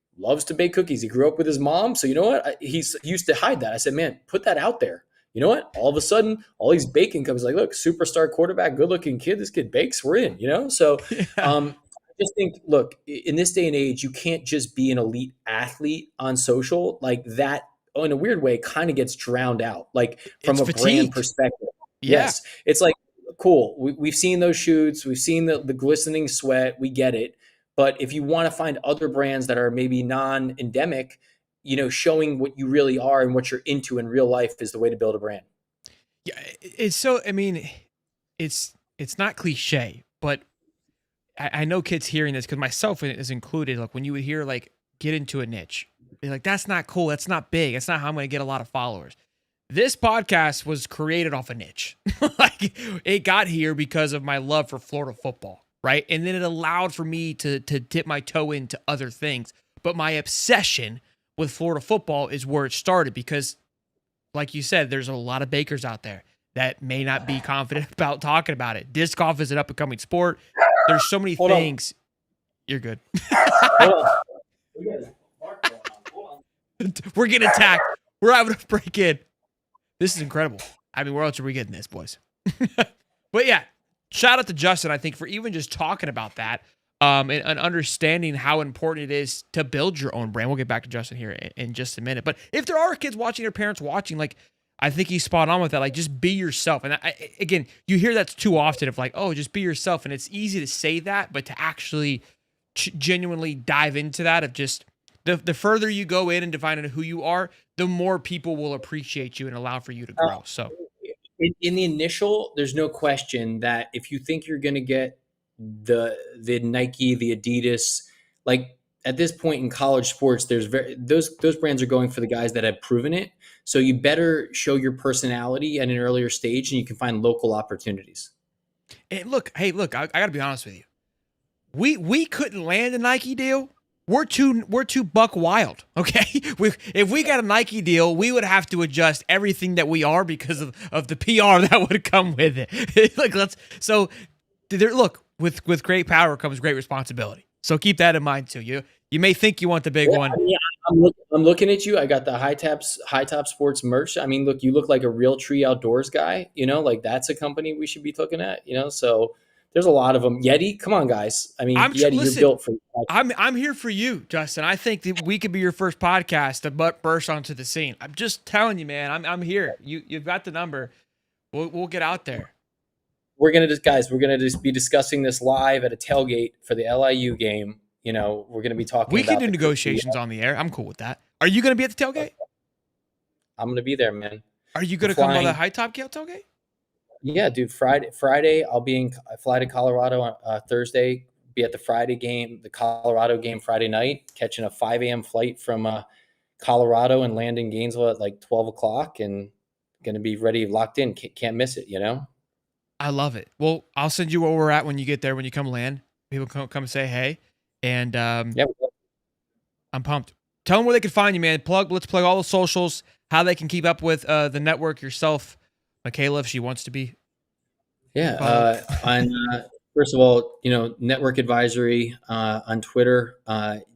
cookies. He grew up with his mom. So you know what? He used to hide that. I said, man, put that out there. You know what? All of a sudden, all these baking comes like, look, superstar quarterback, good looking kid. This kid bakes. We're in, you know? So I just think, look, in this day and age, you can't just be an elite athlete on social like that. In a weird way, kind of gets drowned out, like from a brand perspective. Yeah. Yes. It's like, cool. We've seen those shoots. We've seen the glistening sweat. We get it. But if you want to find other brands that are maybe non-endemic, you know, showing what you really are and what you're into in real life is the way to build a brand. Yeah. It's so, I mean, it's not cliche, but I know kids hearing this, because myself is included. Like when you would hear like get into a niche, they're like, that's not cool. That's not big. That's not how I'm going to get a lot of followers. This podcast was created off a niche. Like it got here because of my love for Florida football, right? And then it allowed for me to dip my toe into other things. But my obsession with Florida football is where it started, because like you said, there's a lot of bakers out there that may not be confident about talking about it. Disc golf is an up and coming sport. There's so many things. You're good. We're getting attacked. We're having a break in. This is incredible. I mean, where else are we getting this, boys? But yeah, shout out to Justin, I think, for even just talking about that and understanding how important it is to build your own brand. We'll get back to Justin here in just a minute. But if there are kids watching, their parents watching, like, I think he's spot on with that. Like, just be yourself. And again, you hear that too often of like, oh, just be yourself. And it's easy to say that, but to actually genuinely dive into that of just the further you go in and defining who you are, the more people will appreciate you and allow for you to grow. So in the initial, there's no question that if you think you're going to get the Nike, the Adidas, like at this point in college sports, there's those brands are going for the guys that have proven it. So you better show your personality at an earlier stage, and you can find local opportunities. And look, I got to be honest with you. We couldn't land a Nike deal. We're too buck wild, okay? If we got a Nike deal, we would have to adjust everything that we are because of the PR that would come with it. Like look, with great power comes great responsibility. So keep that in mind too. You may think you want the big one. Yeah, I'm looking at you. I got the high top sports merch. I mean, look, you look like a real tree outdoors guy. You know, like that's a company we should be looking at. You know, so. There's a lot of them. Yeti, come on, guys. I mean, Yeti, you're built for. I'm here for you, Justin. I think that we could be your first podcast to burst onto the scene. I'm just telling you, man. I'm here. You've got the number. We'll get out there. We're gonna just be discussing this live at a tailgate for the LIU game. You know, we're gonna be talking. We can do negotiations on the air. I'm cool with that. Are you gonna be at the tailgate? I'm gonna be there, man. Are you gonna come to the High Top Gale tailgate? Yeah, dude. Friday, I fly to Colorado on Thursday. Be at the Friday game, the Colorado game Friday night. Catching a 5 a.m. flight from Colorado and land in Gainesville at like 12 o'clock, and gonna be ready, locked in. Can't miss it. You know. I love it. Well, I'll send you where we're at when you get there. When you come land, people come say hey, and yeah, I'm pumped. Tell them where they can find you, man. Let's plug all the socials. How they can keep up with the network, yourself. Michaela, if she wants to be. Yeah. First of all, you know, Network Advisory on Twitter,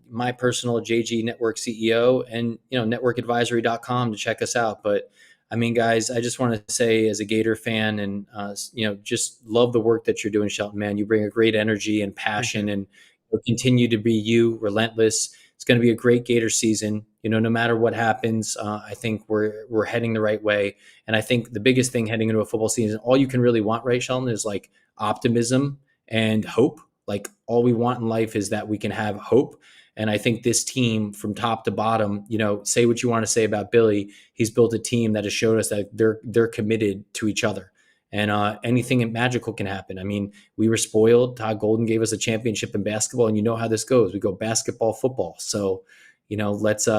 my personal JG Network CEO, and, you know, networkadvisory.com to check us out. But I mean, guys, I just want to say as a Gator fan and, you know, just love the work that you're doing, Shelton, man. You bring a great energy and passion, and you'll continue to be you, relentless. It's going to be a great Gator season. You know, no matter what happens, I think we're heading the right way. And I think the biggest thing heading into a football season, all you can really want, right, Sheldon, is like optimism and hope. Like all we want in life is that we can have hope. And I think this team from top to bottom, you know, say what you want to say about Billy. He's built a team that has showed us that they're committed to each other. And anything magical can happen. I mean, we were spoiled. Todd Golden gave us a championship in basketball, and you know how this goes. We go basketball, football. So, you know, let's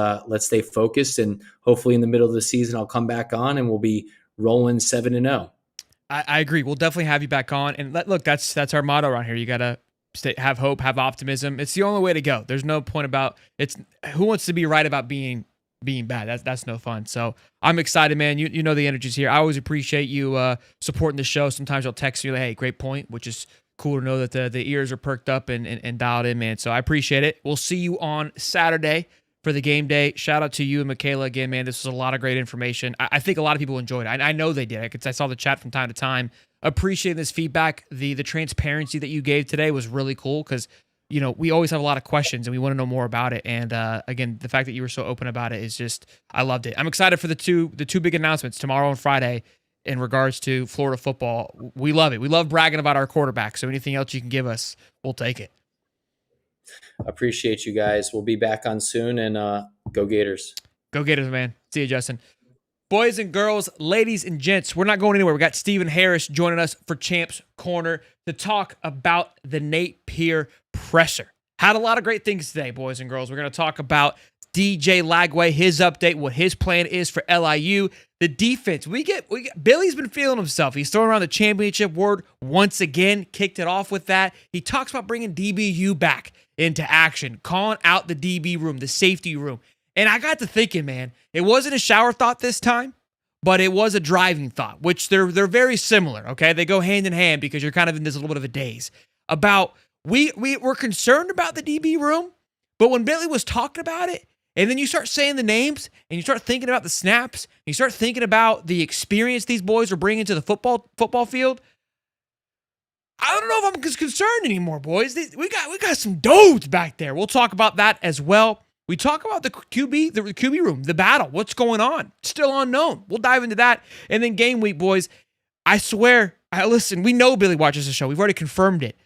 stay focused, and hopefully in the middle of the season, I'll come back on and we'll be rolling 7-0. I agree. We'll definitely have you back on. And look, that's our motto around here. You gotta have hope, have optimism. It's the only way to go. There's no point about it's. Who wants to be right about being bad? That's no fun. So I'm excited, man. You know the energy's here. I always appreciate you supporting the show. Sometimes I'll text you like, hey, great point, which is cool to know that the ears are perked up and dialed in, man. So I appreciate it. We'll see you on Saturday for the game day. Shout out to you and Michaela again, man. This was a lot of great information. I think a lot of people enjoyed it. I know they did. I saw the chat from time to time. Appreciate this feedback. The transparency that you gave today was really cool because, you know, we always have a lot of questions and we want to know more about it. And again, the fact that you were so open about it is just, I loved it. I'm excited for the two big announcements tomorrow and Friday in regards to Florida football. We love it. We love bragging about our quarterback. So anything else you can give us, we'll take it. Appreciate you guys. We'll be back on soon, and go Gators. Go Gators, man. See you, Justin. Boys and girls, ladies and gents, we're not going anywhere. We got Stephen Harris joining us for Champs Corner to talk about the Napier presser. Had a lot of great things today, boys and girls. We're going to talk about DJ Lagway, his update, what his plan is for LIU. The defense, we get Billy's been feeling himself. He's throwing around the championship word once again, kicked it off with that. He talks about bringing DBU back into action, calling out the DB room, the safety room. And I got to thinking, man, it wasn't a shower thought this time, but it was a driving thought, which they're very similar, okay? They go hand in hand because you're kind of in this little bit of a daze. About, we're concerned about the DB room, but when Billy was talking about it, and then you start saying the names, and you start thinking about the snaps, and you start thinking about the experience these boys are bringing to the football field, I don't know if I'm concerned anymore, boys. We got some dudes back there. We'll talk about that as well. We talk about the QB room, the battle, what's going on. Still unknown. We'll dive into that. And then game week, boys. I swear, listen, we know Billy watches the show. We've already confirmed it.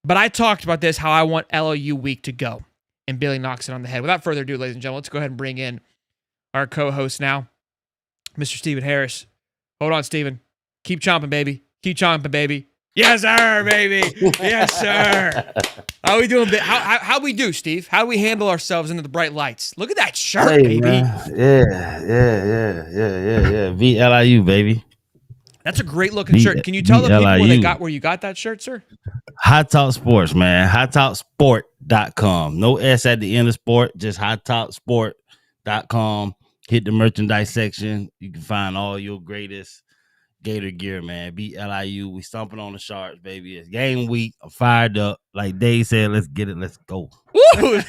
But I talked about this, how I want LIU week to go. And Billy knocks it on the head. Without further ado, ladies and gentlemen, let's go ahead and bring in our co-host now, Mr. Stephen Harris. Hold on, Stephen. Keep chomping, baby. Keep chomping, baby. Yes, sir, baby. Yes, sir. How we doing? How we do, Steve? How do we handle ourselves into the bright lights? Look at that shirt, baby. Man. Yeah. VLIU, baby. That's a great looking shirt. Can you tell the people where you got that shirt, sir? High Top Sports, man. HighTopSport.com. No S at the end of sport, just HighTopSport.com. Hit the merchandise section. You can find all your greatest Gator gear, man. Beat LIU. We stomping on the Sharks, baby. It's game week. I'm fired up. Like Dave said, let's get it. Let's go. Woo!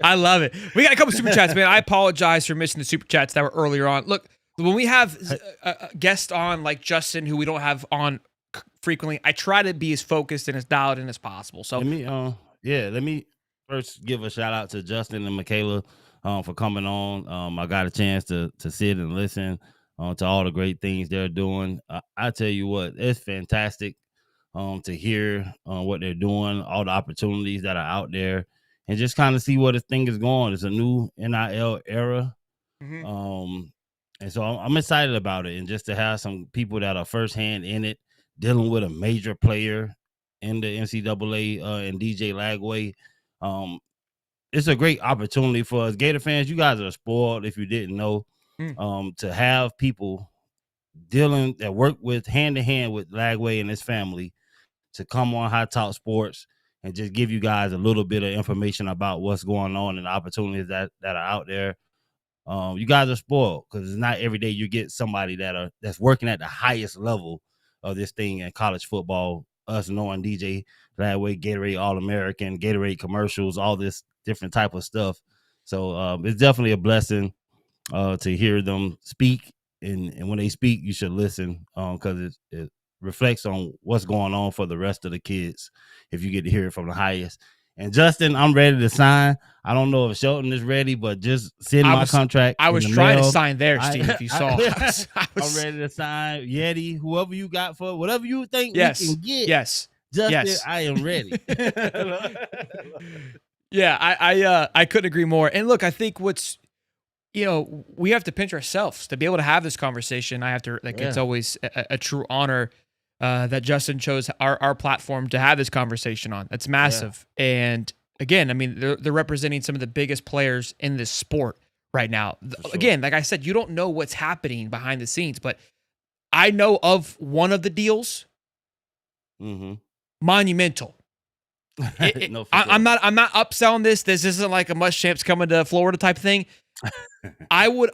I love it. We got a couple super chats, man. I apologize for missing the super chats that were earlier on. Look, when we have a guest on like Justin, who we don't have on frequently, I try to be as focused and as dialed in as possible. So let me first give a shout out to Justin and Michaela for coming on. I got a chance to sit and listen to all the great things they're doing. I tell you what, it's fantastic to hear what they're doing, all the opportunities that are out there, and just kind of see where this thing is going. It's a new NIL era. Mm-hmm. And so I'm excited about it. And just to have some people that are firsthand in it, dealing with a major player in the NCAA and DJ Lagway, it's a great opportunity for us Gator fans. You guys are spoiled if you didn't know. To have people that work with hand in hand with Lagway and his family to come on High Top Sports and just give you guys a little bit of information about what's going on and the opportunities that are out there. You guys are spoiled because it's not every day you get somebody that's working at the highest level of this thing in college football. Us knowing DJ Lagway, Gatorade All-American, Gatorade commercials, all this different type of stuff. So it's definitely a blessing to hear them speak, and when they speak, you should listen because it reflects on what's going on for the rest of the kids if you get to hear it from the highest. And Justin, I'm ready to sign. I don't know if Shelton is ready, but just send my contract. I was trying to sign there, Steve, if you saw. I'm ready to sign. Yeti, whoever you got for whatever you think we can get. Yes. Justin, I am ready. Yeah, I couldn't agree more. And look, I think we have to pinch ourselves to be able to have this conversation. It's always a true honor that Justin chose our platform to have this conversation on. That's massive. Yeah. And again, I mean, they're representing some of the biggest players in this sport right now. Sure. Again, like I said, you don't know what's happening behind the scenes, but I know of one of the deals. Mm-hmm. Monumental. I'm not upselling this. This isn't like a Muschamp's coming to Florida type thing. I would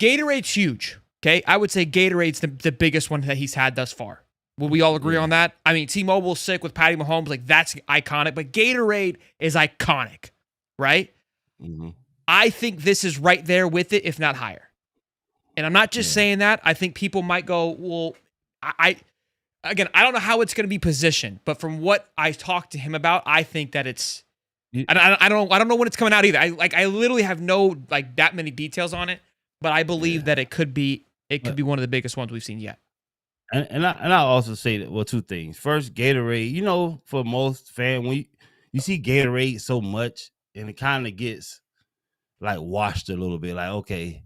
Gatorade's huge. Okay. I would say Gatorade's the biggest one that he's had thus far. Will we all agree on that? I mean, T-Mobile's sick with Patty Mahomes. Like, that's iconic. But Gatorade is iconic, right? Mm-hmm. I think this is right there with it, if not higher. And I'm not just saying that. I think people might go, well, again, I don't know how it's going to be positioned, but from what I talked to him about, I think that it's. I don't know when it's coming out either. I literally have no that many details on it, but I believe that it could be one of the biggest ones we've seen yet. And I'll also say that, well, two things. First, Gatorade, you know, for most fans, when you see Gatorade so much and it kind of gets like washed a little bit, like, okay,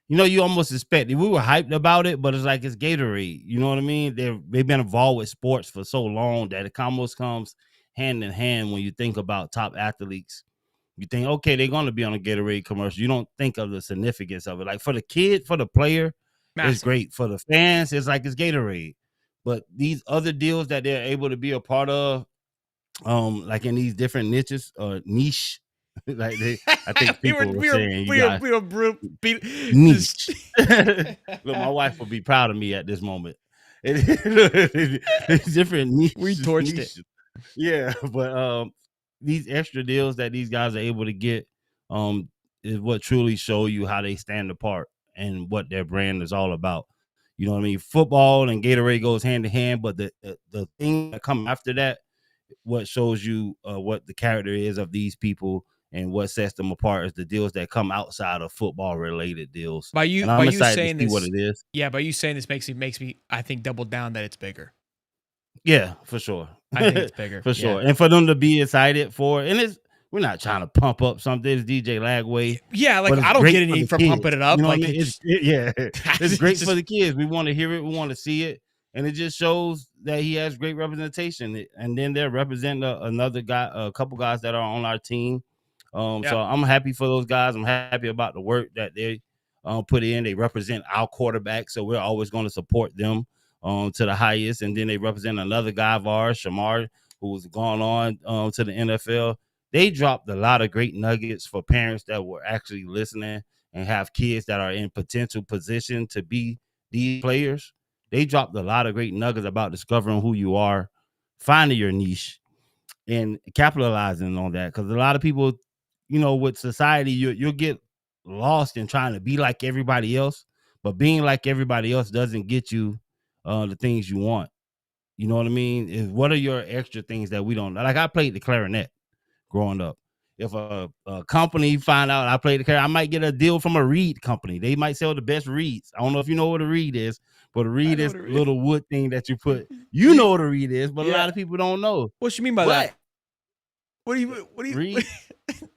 you know, you almost expect it. We were hyped about it, but it's like, it's Gatorade. You know what I mean? They've been involved with sports for so long that it almost comes hand in hand when you think about top athletes. You think, okay, they're going to be on a Gatorade commercial. You don't think of the significance of it. Like, for the kid, for the player, massive. It's great. For the fans, it's like it's Gatorade. But these other deals that they're able to be a part of, like in these different niches, niche, like I think people were saying, niche. Look, my wife will be proud of me at this moment. It's different niche. We torched it. Yeah, but these extra deals that these guys are able to get is what truly show you how they stand apart and what their brand is all about. You know what I mean? Football and Gatorade goes hand in hand, but the thing that come after that, what shows you what the character is of these people and what sets them apart is the deals that come outside of football related deals. By you saying this, what it is. Yeah, by you saying this makes me I think double down that it's bigger. Yeah, for sure. I think it's bigger. For sure. And for them to be excited for it, and we're not trying to pump up something. It's DJ Lagway. Yeah, like I don't get any for pumping it up. You know like, what I mean? It's great for the kids. We want to hear it. We want to see it. And it just shows that he has great representation. And then they're representing another guy, a couple guys that are on our team. So I'm happy for those guys. I'm happy about the work that they put in. They represent our quarterback, so we're always going to support them to the highest. And then they represent another guy of ours, Shamar, who's gone on to the NFL. They dropped a lot of great nuggets for parents that were actually listening and have kids that are in potential position to be these players. They dropped a lot of great nuggets about discovering who you are, finding your niche, and capitalizing on that. Because a lot of people, you know, with society, you'll get lost in trying to be like everybody else. But being like everybody else doesn't get you the things you want. You know what I mean? What are your extra things that we don't? Like, I played the clarinet growing up. If a company find out I played the clarinet, I might get a deal from a reed company. They might sell the best reeds. I don't know if you know what a reed is, but a reed is a little wood thing that you put. You know what a reed is, but a lot of people don't know. What you mean by that? What do you reed?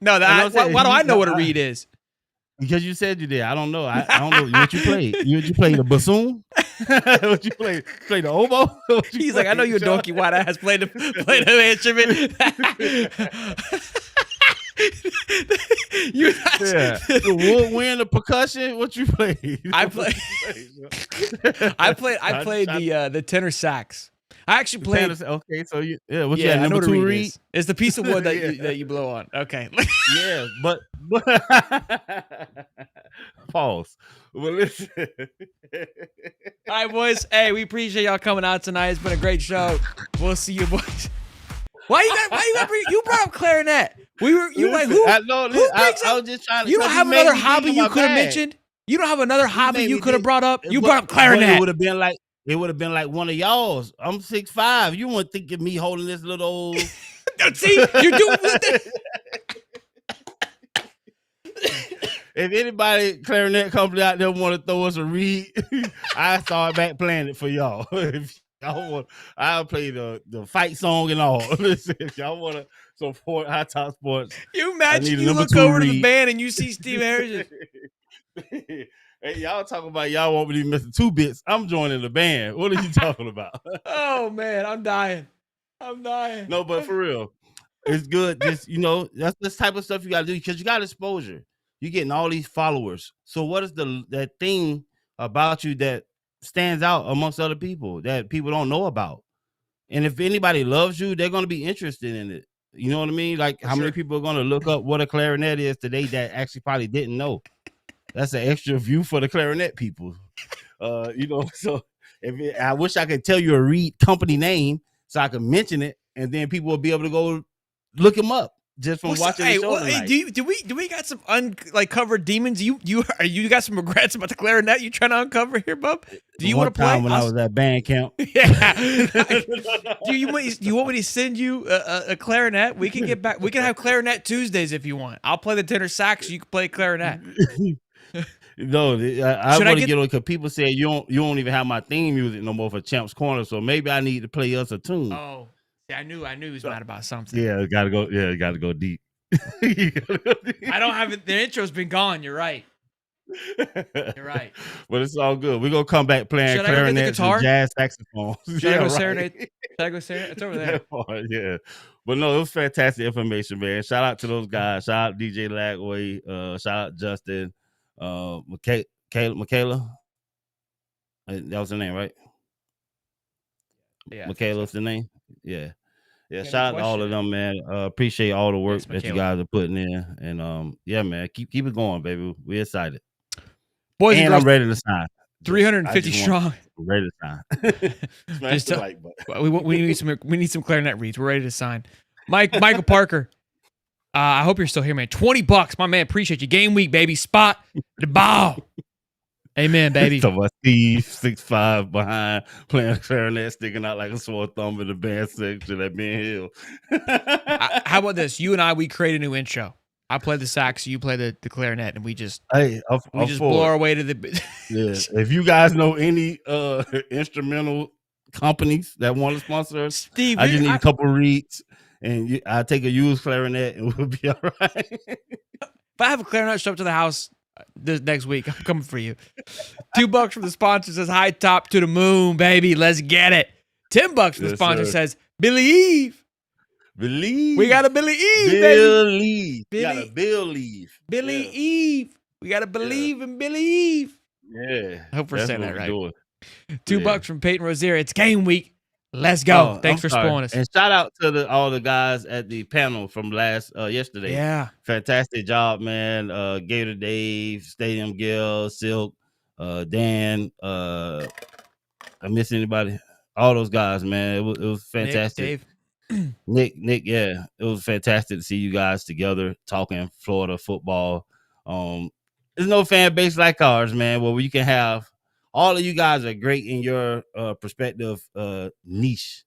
No, why do I know what a reed is? Because you said you did. I don't know. I don't know what you played. You played the bassoon? What you played? Play the oboe? He's like, I know you a donkey white ass play the instrument. The woodwind, the percussion. What you played? I played the tenor sax. I actually played. Okay, so you had number two reed? It's the piece of wood that you blow on. Okay. Yeah, but pause. Well, listen. All right, boys. Hey, we appreciate y'all coming out tonight. It's been a great show. We'll see you, boys. Why you brought up clarinet? I was just trying to. You don't have another hobby you could have mentioned. You don't have another hobby you could have brought up. You brought up clarinet. It would have been like one of y'all's. I'm 6'5". You wouldn't think of me holding this little old. See, you're doing it. If anybody clarinet company out there want to throw us a reed, I start back playing it for y'all. If y'all want, I'll play the fight song and all. Listen, if y'all want to support High Top Sports, you imagine you look over to the band and you see Steve Harris. Hey, y'all talking about y'all want me to be Mr. 2 Bits. I'm joining the band. What are you talking about? Oh man, I'm dying. No, but for real, it's good. Just, you know, that's this type of stuff you gotta do because you got exposure. You're getting all these followers. So what is that thing about you that stands out amongst other people that people don't know about? And if anybody loves you, they're going to be interested in it. You know what I mean? Like, how many people are going to look up what a clarinet is today that actually probably didn't know? That's an extra view for the clarinet people. You know, so I wish I could tell you a Reed company name so I could mention it, and then people will be able to go look him up just from watching the show tonight. Do we got some uncovered demons? You got some regrets about the clarinet you trying to uncover here, bub? Do you want to play? When I was at band camp. Yeah. Do you want me to send you a clarinet? We can get back. We can have clarinet Tuesdays if you want. I'll play the tenor sax. So you can play clarinet. No, I want to get on because people say you don't even have my theme music no more for Champ's Corner. So maybe I need to play us a tune. Oh. Yeah, I knew he was mad about something. Yeah, gotta go deep. I don't have it. The intro's been gone. You're right. You're right. But it's all good. We're gonna come back playing clarinet and jazz saxophone. Should I go serenade? Should I go serenade? It's over there. Yeah. But no, it was fantastic information, man. Shout out to those guys. Shout out DJ Lagway. Shout out Justin. Michaela. That was her name, right? Yeah. Michaela's the name. Yeah. Yeah, shout out to all of them, man. Appreciate all the work that you guys are putting in. And yeah, man, keep it going, baby. We're excited. Boys and girls, I'm ready to sign. 350 strong. I'm ready to sign. Smash the like button. We need some clarinet reads. We're ready to sign. Michael Parker. I hope you're still here, man. $20, my man. Appreciate you. Game week, baby. Spot the ball. Amen, baby. So Steve 6'5" behind playing clarinet, sticking out like a sore thumb in the band section at Ben Hill. How about this? You and I, we create a new intro. I play the sax, you play the clarinet, and we just blow our way to the. Yeah. If you guys know any instrumental companies that want to sponsor us, Steve, I just need a couple reeds, and I take a used clarinet, and we'll be all right. If I have a clarinet show up to the house this next week, I'm coming for you. $2 from the sponsor says high top to the moon, baby. Let's get it. $10 from the sponsor says believe. We gotta believe, baby. We gotta believe. Believe. We gotta believe and believe. Yeah. I hope we're saying that right. $2 from Peyton Rozier. It's game week. Let's go. Thanks for spoiling us. And shout out to all the guys at the panel from yesterday. Yeah. Fantastic job, man. Gator Dave, Stadium Gil, Silk, Dan. I miss anybody? All those guys, man. It was fantastic. Nick, yeah. It was fantastic to see you guys together talking Florida football. There's no fan base like ours, man, where you can have all of you guys are great in your perspective niche.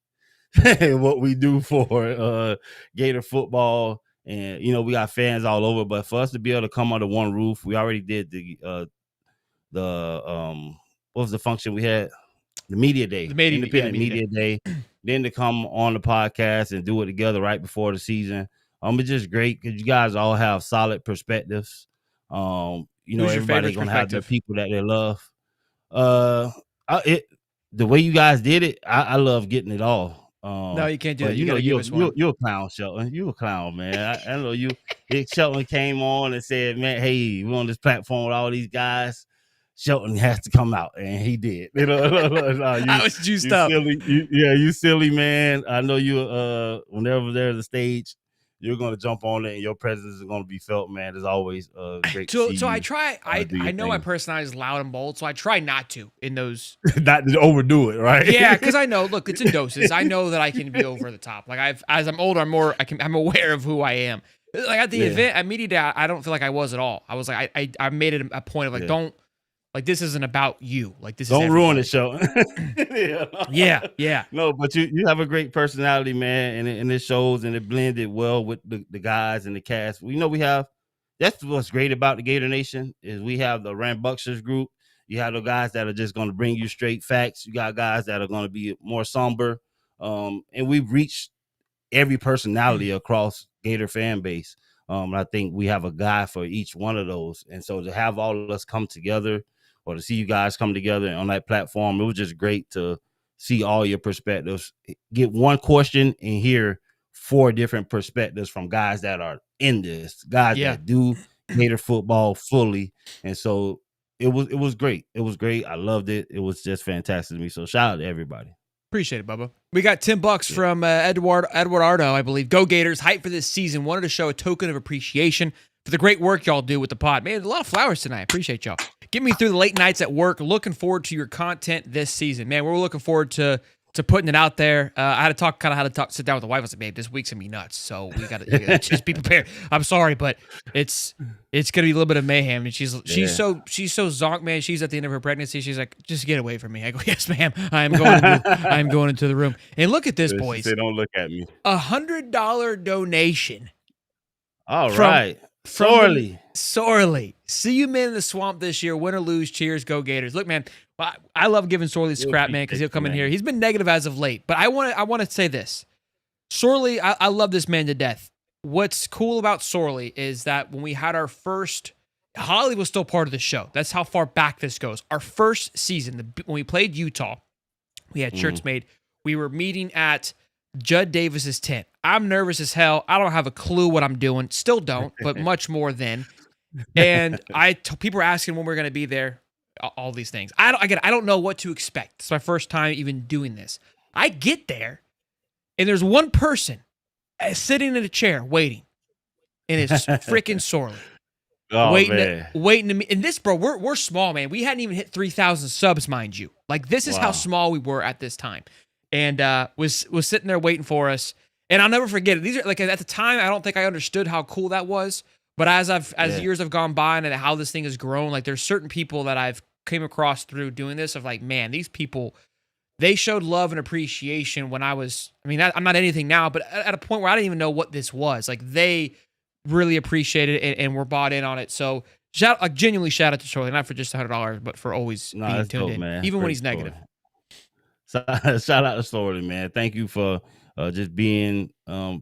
What we do for Gator football, and we got fans all over, but for us to be able to come under one roof, we already did the what was the function we had? The media day, independent media day. Then to come on the podcast and do it together right before the season. It's just great because you guys all have solid perspectives. Everybody's gonna have the people that they love. The way you guys did it, I love getting it all. No, you can't do it. You're a clown, Shelton. You a clown, man. I know you. Shelton came on and said, "Man, hey, we're on this platform with all these guys. Shelton has to come out," and he did. I was juiced up. You silly man. I know you. Whenever there's a stage, you're gonna jump on it, and your presence is gonna be felt, man. It's always great. So I try. I know my personality is loud and bold, so I try not to in those. Not to overdo it, right? Yeah, because I know. Look, it's in doses. I know that I can be over the top. Like as I'm older, I'm aware of who I am. Like at the event at Media Day, I don't feel like I was at all. I was like, I made it a point of like, don't. Like, this isn't about you. Like, this don't is ruin the show. Yeah. No, but you have a great personality, man, and it shows, and it blended well with the guys and the cast. We have. That's what's great about the Gator Nation is we have the Rambunctious group. You have the guys that are just going to bring you straight facts. You got guys that are going to be more somber, and we've reached every personality across Gator fan base. I think we have a guy for each one of those, and so to have all of us come together. Or to see you guys come together on that platform, it was just great to see all your perspectives. Get one question and hear 4 different perspectives from guys that are in this, guys that do Gator football fully. And so it was great. It was great. I loved it. It was just fantastic to me. So shout out to everybody. Appreciate it, Bubba. We got $10 from Eduardo, I believe. Go Gators. Hype for this season. Wanted to show a token of appreciation for the great work y'all do with the pod. Man, a lot of flowers tonight. Appreciate y'all. get me through the late nights at work. Looking forward to your content this season, man. We're looking forward to putting it out there. I had to sit down with the wife. I was like, babe, this week's gonna be nuts, so you gotta just be prepared. I'm sorry, but it's gonna be a little bit of mayhem. And she's so zonked, man. She's at the end of her pregnancy. She's like, just get away from me. I go, yes, ma'am. I am going into the room. And look at this, boys. They don't look at me. $100 donation. All right. Sorely. See you men in the swamp this year. Win or lose. Cheers. Go Gators. Look, man, I love giving Sorley scrap, man, because he'll come in here. He's been negative as of late, but I want to say this. Sorley, I love this man to death. What's cool about Sorley is that when we had our first, Holly was still part of the show. That's how far back this goes. Our first season, when we played Utah, we had shirts made. We were meeting at Judd Davis's tent. I'm nervous as hell. I don't have a clue what I'm doing. Still don't, but much more then. And people were asking when we're going to be there. All these things. I don't know what to expect. It's my first time even doing this. I get there, and there's one person sitting in a chair waiting, and it's freaking Sorley. Oh, waiting to me. And this, bro, we're small, man. We hadn't even hit 3,000 subs, mind you. Like, this is how small we were at this time. And was sitting there waiting for us. And I'll never forget it. These are, like, at the time, I don't think I understood how cool that was. But as years have gone by and how this thing has grown, like, there's certain people that I've came across through doing this of like, man, these people, they showed love and appreciation when I'm not anything now, but at a point where I didn't even know what this was. Like, they really appreciated it and were bought in on it. So genuinely shout out to Sorley, not for just $100, but for always being tuned in, man. Even when he's negative. Shout out to Sorley, man. Thank you for just being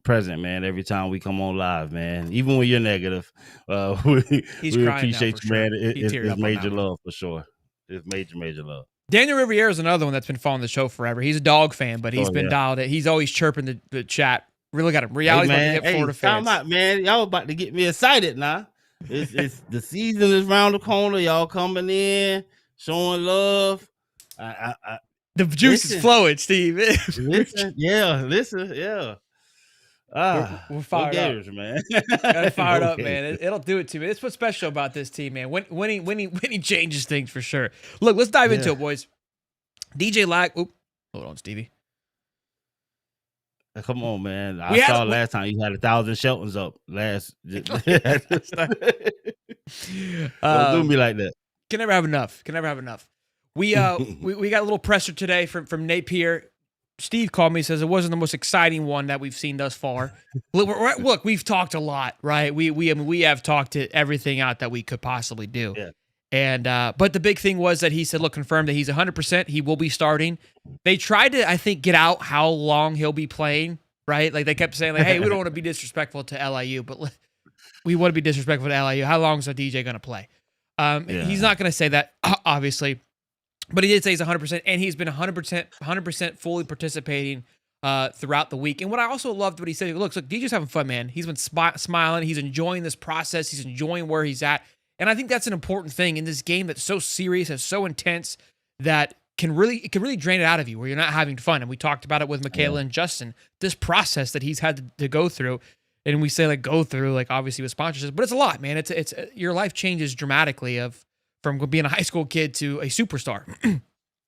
present, man, every time we come on live, man. Even when you're negative, we appreciate you, man. It's major love for sure. It's major love. Daniel Riviera is another one that's been following the show forever. He's a dog fan, but he's been dialed in. He's always chirping the chat. Really got him. Reality's about to hit Florida fans. Time out, man. Y'all about to get me excited now. It's the season is around the corner. Y'all coming in, showing love. The juice is flowing, Steve. Listen. We're fired Gators, up, man. Got fired up, man. It'll do it to me. It's what's special about this team, man. When he changes things for sure. Look, let's dive into it, boys. DJ Lag. Hold on, Stevie. Come on, man. I saw last time you had 1,000 Sheltons up. Don't do me like that. Can never have enough. We got a little presser today from Napier. Steve called me, says it wasn't the most exciting one that we've seen thus far. Look, we've talked a lot, right? We have talked to everything out that we could possibly do. Yeah. And but the big thing was that he said, look, confirmed that he's 100%. He will be starting. They tried to, I think, get out how long he'll be playing, right? Like, they kept saying, like, hey, we don't want to be disrespectful to LIU, but we want to be disrespectful to LIU. How long is our DJ going to play? He's not going to say that, obviously. But he did say he's 100%, and he's been 100% fully participating throughout the week. And what I also loved what he said, look, DJ's having fun, man. He's been smiling. He's enjoying this process. He's enjoying where he's at. And I think that's an important thing in this game that's so serious and so intense that can really drain it out of you where you're not having fun. And we talked about it with Michaela and Justin, this process that he's had to go through. And we say, like, go through, like, obviously with sponsorships, but it's a lot, man. It's your life changes dramatically from being a high school kid to a superstar in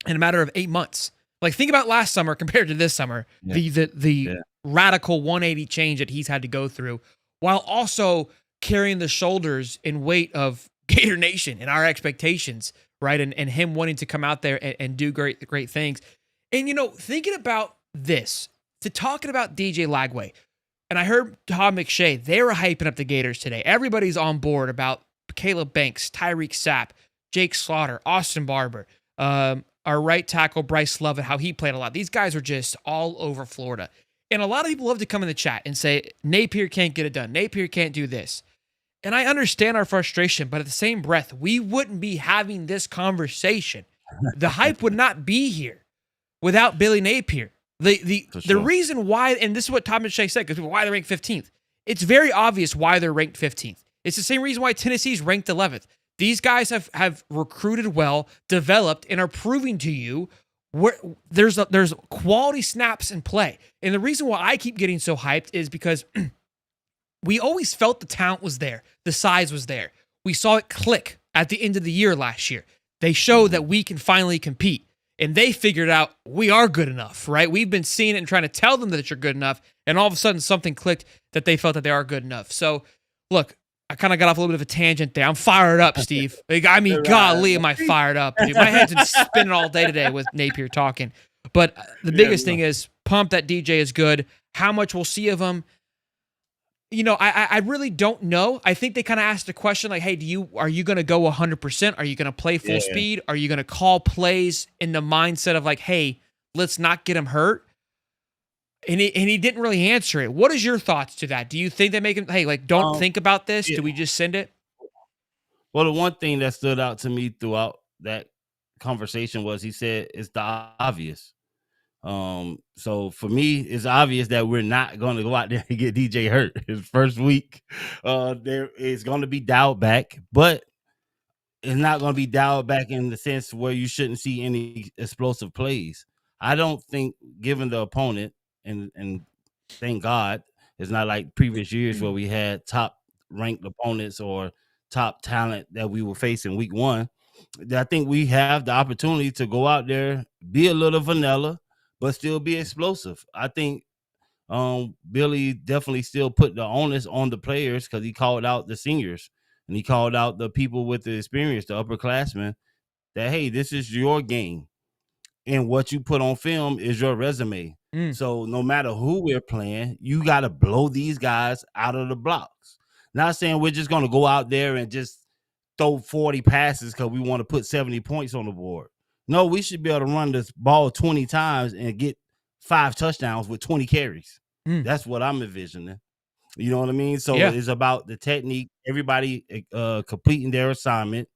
a matter of 8 months. Like, think about last summer compared to this summer, the radical 180 change that he's had to go through, while also carrying the shoulders and weight of Gator Nation and our expectations, right? And him wanting to come out there and do great things. And, thinking about this, talking about DJ Lagway, and I heard Todd McShay, they were hyping up the Gators today. Everybody's on board about Caleb Banks, Tyreek Sapp, Jake Slaughter, Austin Barber, our right tackle, Bryce Love, and how he played a lot. These guys are just all over Florida. And a lot of people love to come in the chat and say, Napier can't get it done. Napier can't do this. And I understand our frustration, but at the same breath, we wouldn't be having this conversation. The hype would not be here without Billy Napier. The reason why, and this is what Tom and Shay said, because why they're ranked 15th. It's very obvious why they're ranked 15th. It's the same reason why Tennessee's ranked 11th. These guys have recruited well, developed, and are proving to you where there's quality snaps in play. And the reason why I keep getting so hyped is because we always felt the talent was there. The size was there. We saw it click at the end of the year last year. They showed that we can finally compete. And they figured out we are good enough, right? We've been seeing it and trying to tell them that you're good enough. And all of a sudden something clicked that they felt that they are good enough. So, look, I kind of got off a little bit of a tangent there. I'm fired up, Steve. I mean, golly, am I fired up. Dude. My head's been spinning all day today with Napier talking. But the biggest thing is pumped that DJ is good. How much we'll see of him, I really don't know. I think they kind of asked the question like, hey, are you going to go 100%? Are you going to play full speed? Are you going to call plays in the mindset of like, hey, let's not get him hurt? And he didn't really answer it. What is your thoughts to that? Do you think they make him, hey, like, don't think about this? Do we just send it? Well, the one thing that stood out to me throughout that conversation was he said it's the obvious. So for me, it's obvious that we're not going to go out there and get DJ hurt his first week. There is going to be dialed back, but it's not going to be dialed back in the sense where you shouldn't see any explosive plays. I don't think, given the opponent, and thank God, it's not like previous years where we had top ranked opponents or top talent that we were facing week one. I think we have the opportunity to go out there, be a little vanilla, but still be explosive. I think Billy definitely still put the onus on the players because he called out the seniors and he called out the people with the experience, the upperclassmen, that, hey, this is your game. And what you put on film is your resume. So no matter who we're playing, you got to blow these guys out of the blocks. Not saying we're just going to go out there and just throw 40 passes because we want to put 70 points on the board. No, we should be able to run this ball 20 times and get 5 touchdowns with 20 carries. That's what I'm envisioning. You know what I mean? So it's about the technique, everybody completing their assignment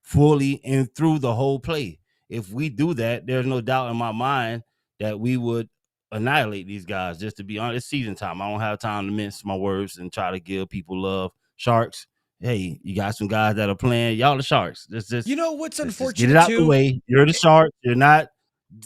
fully and through the whole play. If we do that, there's no doubt in my mind that we would annihilate these guys. Just to be honest, it's season time. I don't have time to mince my words and try to give people love. Sharks, hey, you got some guys that are playing. Y'all the Sharks. Just what's unfortunate, get it out the way. You're the Sharks. You're not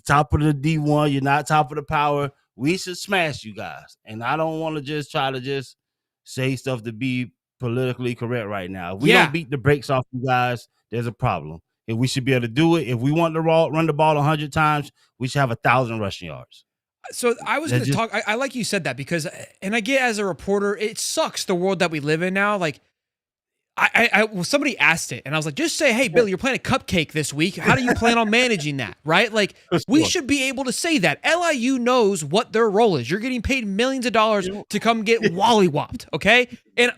top of the D1. You're not top of the power. We should smash you guys. And I don't want to just try to just say stuff to be politically correct right now. If we don't beat the brakes off you guys, there's a problem. If we should be able to do it, if we want to run the ball 100 times, we should have 1,000 rushing yards. So I was going to talk. I like you said that because, and I get as a reporter, it sucks the world that we live in now. Like, somebody asked it, and I was like, just say, hey, Billy, you're playing a cupcake this week. How do you plan on managing that? Right? Like, we should be able to say that. LIU knows what their role is. You're getting paid millions of dollars to come get wallywhopped, okay? And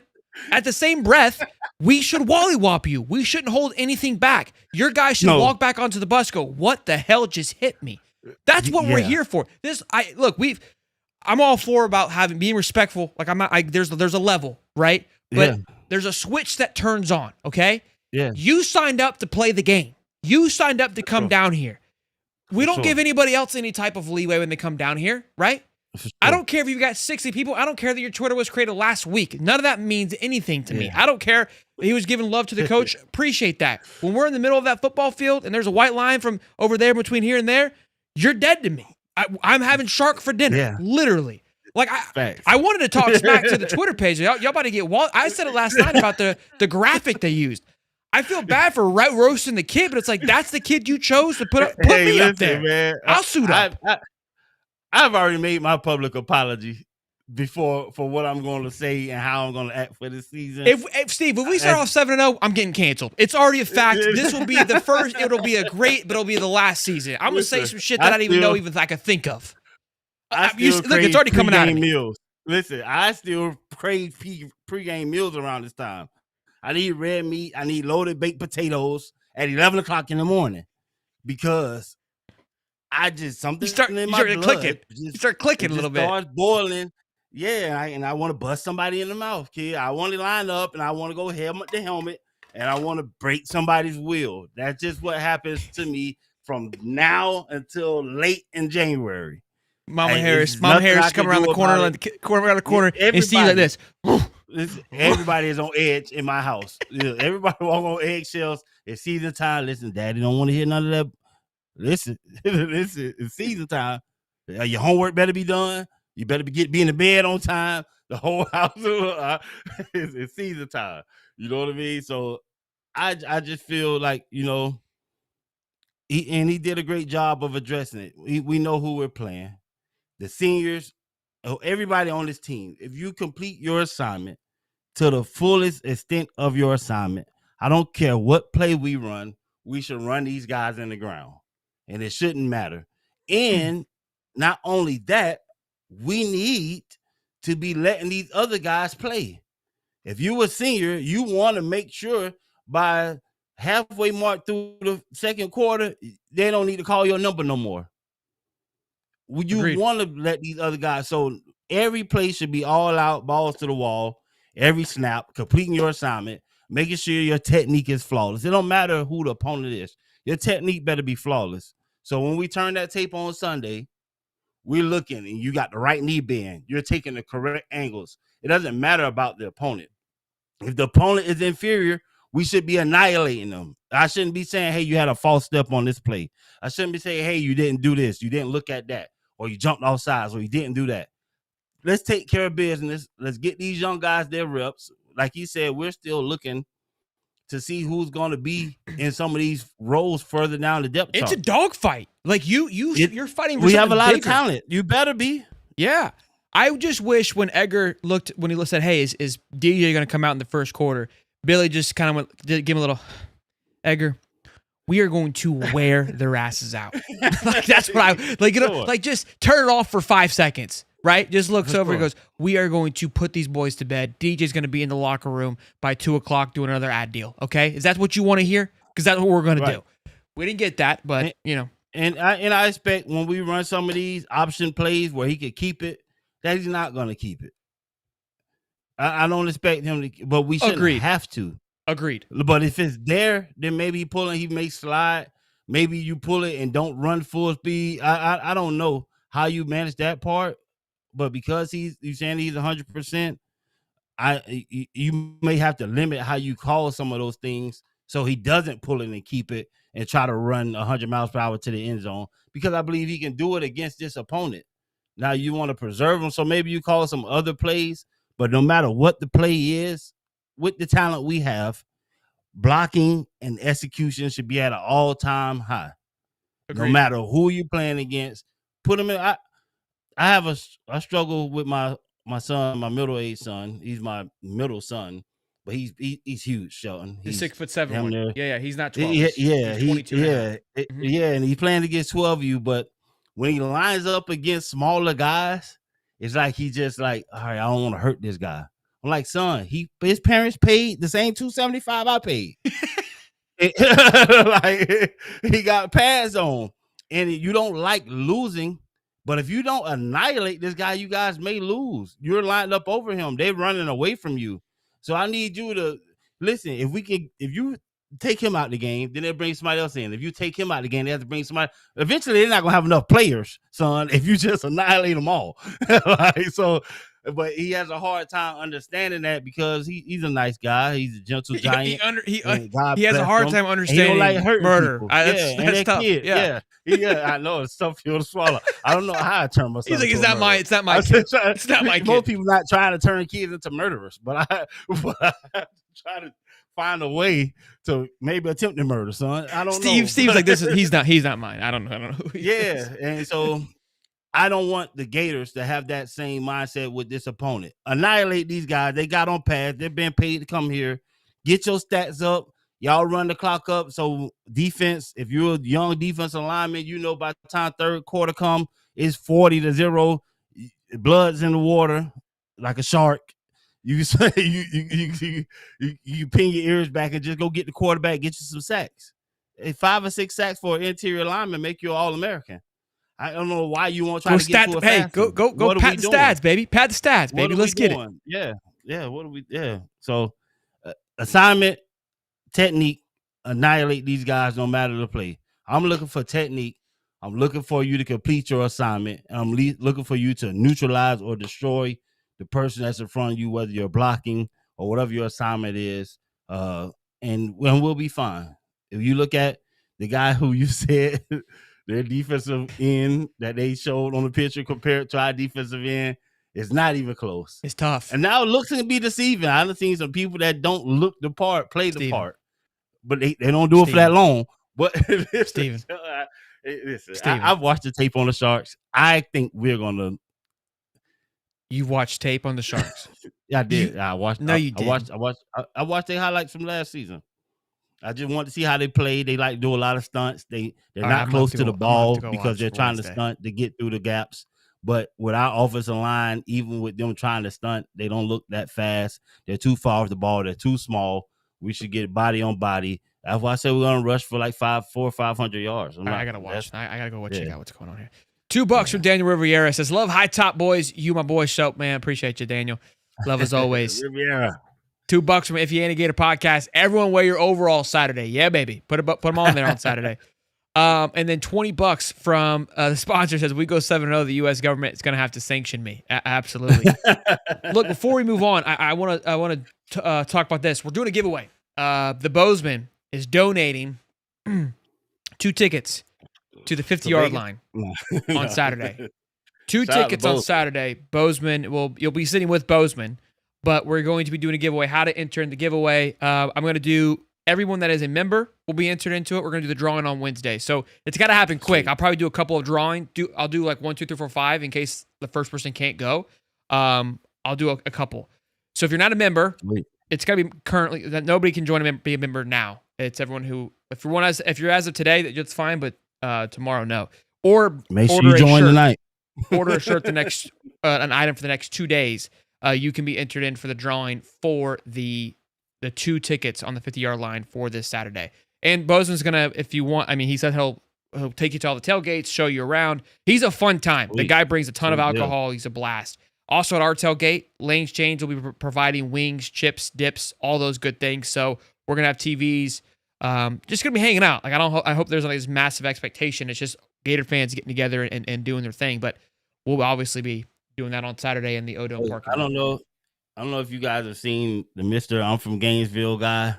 at the same breath, we should wallywhop you. We shouldn't hold anything back. Your guys should walk back onto the bus, go, what the hell just hit me? That's what we're here for. I'm all for about being respectful. Like there's a level, right? But there's a switch that turns on, okay? Yeah. You signed up to play the game. You signed up to come down here. We don't give anybody else any type of leeway when they come down here, right? I don't care if you've got 60 people. I don't care that your Twitter was created last week. None of that means anything to me. I don't care. He was giving love to the coach. Appreciate that. When we're in the middle of that football field and there's a white line from over there between here and there, you're dead to me. I'm having shark for dinner, literally. Like I wanted to talk smack to the Twitter page. Y'all about to get I said it last night about the graphic they used. I feel bad for roasting the kid, but it's like that's the kid you chose to put me up there. Man, I'll suit up. I've already made my public apology before for what I'm going to say and how I'm going to act for this season. If Steve, if we start off 7-0, I'm getting canceled. It's already a fact. This will be the first. It'll be it'll be the last season. I'm going to say some shit that I didn't even know if I could think of. Look, it's already coming out of me. Meals. Listen, I still crave pregame meals around this time. I need red meat. I need loaded baked potatoes at 11 o'clock in the morning because I just something in my blood. You start clicking a little bit. Starts boiling. Yeah, and I want to bust somebody in the mouth, kid. I want to line up and I want to go helmet to helmet and I want to break somebody's will. That's just what happens to me from now until late in January. Mama Harris come around the corner, and see you like this. Everybody is on edge in my house. Everybody walk on eggshells. It's season time. Listen, Daddy don't want to hear none of that. Listen, it's season time. Your homework better be done. You better be in the bed on time. The whole house it's season time. You know what I mean? So I just feel like, he did a great job of addressing it. We know who we're playing. The seniors, everybody on this team. If you complete your assignment to the fullest extent of your assignment, I don't care what play we run, we should run these guys in the ground. And it shouldn't matter. And not only that, we need to be letting these other guys play. If you a senior, you want to make sure by halfway mark through the second quarter, they don't need to call your number no more. Would you want to let these other guys? So every play should be all out, balls to the wall, every snap, completing your assignment, making sure your technique is flawless. It don't matter who the opponent is. Your technique better be flawless. So when we turn that tape on Sunday, we're looking and you got the right knee bend. You're taking the correct angles. It doesn't matter about the opponent. If the opponent is inferior, we should be annihilating them. I shouldn't be saying, hey, you had a false step on this play. I shouldn't be saying, hey, you didn't do this. You didn't look at that. Or you jumped off sides, or you didn't do that. Let's take care of business. Let's get these young guys their reps. Like he said, we're still looking to see who's going to be in some of these roles further down the depth chart. It's a dogfight. Like you're fighting for we have a lot bigger. of talent. You better be. Yeah. I just wish when Edgar said, hey, is DJ going to come out in the first quarter? Billy just kind of give him a little, Edgar, we are going to wear their asses out. Like that's what I like. Like just turn it off for 5 seconds, right? Just looks over and goes, we are going to put these boys to bed. DJ's going to be in the locker room by 2:00 doing another ad deal. Okay, is that what you want to hear? Because that's what we're going to do. We didn't get that, but And I expect when we run some of these option plays where he could keep it, that he's not going to keep it. I don't expect him to, but we shouldn't have to. Agreed. But if it's there, then maybe he may slide. Maybe you pull it and don't run full speed. I don't know how you manage that part, but because you're saying he's 100%, you may have to limit how you call some of those things so he doesn't pull it and keep it and try to run 100 miles per hour to the end zone, because I believe he can do it against this opponent. Now you want to preserve him, so maybe you call some other plays, but no matter what the play is, with the talent we have, blocking and execution should be at an all-time high. Agreed. No matter who you're playing against, put him in. I have a struggle with my son, my middle-aged son. He's my middle son, but he's huge, Shelton. He's 6'7". Yeah, he's not 12. He's 22. And he's playing against 12 of you, but when he lines up against smaller guys, it's like he just like, all right, I don't want to hurt this guy. I'm like, son, his parents paid the same $275 I paid. Like he got pads on, and you don't like losing, but if you don't annihilate this guy, you guys may lose. You're lined up over him. They're running away from you. So I need you to listen. If you take him out the game, then they'll bring somebody else in. If you take him out the game, they have to bring somebody. Eventually, they're not gonna have enough players, son, if you just annihilate them all. But he has a hard time understanding that because he's a nice guy. He's a gentle giant. He has a hard time understanding murder. That's tough. Yeah, I know it's tough for you to swallow. I don't know how I turn myself. He's like, it's not my kid. It's not my kid. Most people not trying to turn kids into murderers, but I try to find a way to maybe attempt to murder, son. I don't know. Steve's like, he's not mine. I don't know who he is. And so I don't want the Gators to have that same mindset with this opponent. Annihilate these guys. They got on pads. They've been paid to come here. Get your stats up. Y'all run the clock up. So defense, if you're a young defensive lineman, you know by the time third quarter come, it's 40-0. Blood's in the water like a shark. You say you pin your ears back and just go get the quarterback, get you some sacks. 5 or 6 sacks for an interior lineman make you an All-American. I don't know why you won't try to get to a Hey, go pat the stats, baby. Pat the stats, baby. Let's get it. Yeah. What are we? Yeah. So assignment, technique, annihilate these guys no matter the play. I'm looking for technique. I'm looking for you to complete your assignment. And I'm looking for you to neutralize or destroy the person that's in front of you, whether you're blocking or whatever your assignment is. And we'll be fine. If you look at the guy who you said their defensive end that they showed on the picture compared to our defensive end, it's not even close. It's tough. And now it looks to be deceiving. I've seen some people that don't look the part, play the part. but they don't do it for that long. But Steven. Listen, I've watched the tape on the Sharks. I think we're gonna. You watched tape on the Sharks? Yeah, I did. I watched. No, you didn't. I watched their highlights from last season. I just want to see how they play. They like do a lot of stunts. They're not close to the ball because they're trying to stunt to get through the gaps. But with our offensive line, even with them trying to stunt, they don't look that fast. They're too far off the ball. They're too small. We should get body on body. That's why I said we're gonna rush for like 400 or 500 yards. I gotta watch. I gotta go check out what's going on here. $2 from Daniel Riviera says, "Love High Top Boys. You my boy Soap, man. Appreciate you, Daniel. Love as always." Riviera. $2 from If You Ain't a Gator Podcast. Everyone wear your overalls Saturday. Yeah, baby. Put them on there on Saturday. And then $20 from the sponsor says, "We go 7-0. The U.S. government is going to have to sanction me." Absolutely. Look, before we move on, I want to talk about this. We're doing a giveaway. The Bozeman is donating 2 tickets to the 50-yard line on Saturday. 2 tickets on Saturday. Bozeman you'll be sitting with Bozeman, but we're going to be doing a giveaway. How to enter in the giveaway? I'm going to do everyone that is a member will be entered into it. We're going to do the drawing on Wednesday, so it's got to happen quick. I'll probably do a couple of drawing. I'll do like 1, 2, 3, 4, 5 in case the first person can't go. I'll do a couple. So if you're not a member, it's got to be currently that nobody can be a member now. It's everyone who if you're as of today, that's fine, but tomorrow no. Or make sure you join tonight. Order a shirt the next an item for the next 2 days. You can be entered in for the drawing for the 2 tickets on the 50-yard line for this Saturday. And Bozeman's gonna, if you want, I mean, he said he'll take you to all the tailgates, show you around. He's a fun time. The guy brings a ton of alcohol. He's a blast. Also at our tailgate, Lane's Chains will be providing wings, chips, dips, all those good things. So we're gonna have TVs. Just gonna be hanging out. Like I hope there's like this massive expectation. It's just Gator fans getting together and doing their thing. But we'll obviously be doing that on Saturday in the Odom Park. I don't know if you guys have seen the Mr. I'm from Gainesville guy.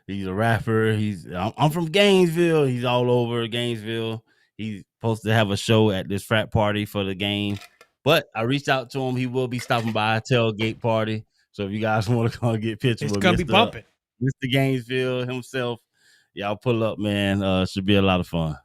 He's a rapper. I'm from Gainesville. He's all over Gainesville. He's supposed to have a show at this frat party for the game. But I reached out to him. He will be stopping by a tailgate party. So if you guys want to come get pictures with Mr. Gainesville himself, y'all pull up, man. Should be a lot of fun.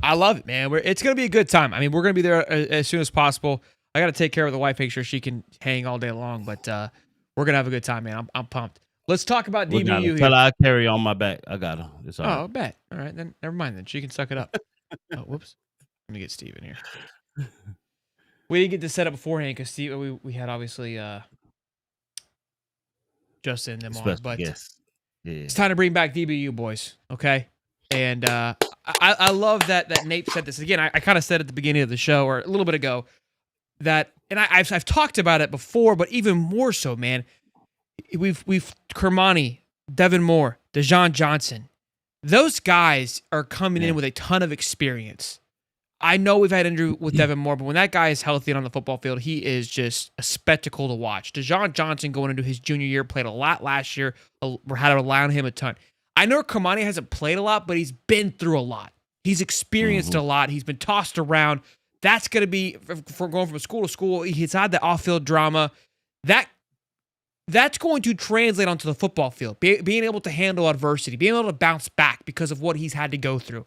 I love it, man. It's going to be a good time. I mean, we're going to be there as soon as possible. I got to take care of the wife, make sure she can hang all day long. But we're going to have a good time, man. I'm pumped. Let's talk about DBU here. Tell her I carry on my back. I got her. It's all right. I bet. All right, then never mind. Then she can suck it up. Oh, whoops. Let me get Steve in here. We didn't get this set up beforehand because Steve, we had obviously Justin and them on. But it's time to bring back DBU, boys. Okay? And I love that Nate said this. Again, I kind of said at the beginning of the show or a little bit ago that, and I've talked about it before, but even more so, man. We've Kermani, Devin Moore, Dejon Johnson. Those guys are coming in with a ton of experience. I know we've had injury with Devin Moore, but when that guy is healthy and on the football field, he is just a spectacle to watch. Dejon Johnson going into his junior year, played a lot last year. We had to rely on him a ton. I know Kermani hasn't played a lot, but he's been through a lot. He's experienced a lot. He's been tossed around. That's going to be, for going from school to school, he's had the off-field drama. That's going to translate onto the football field, being able to handle adversity, being able to bounce back because of what he's had to go through.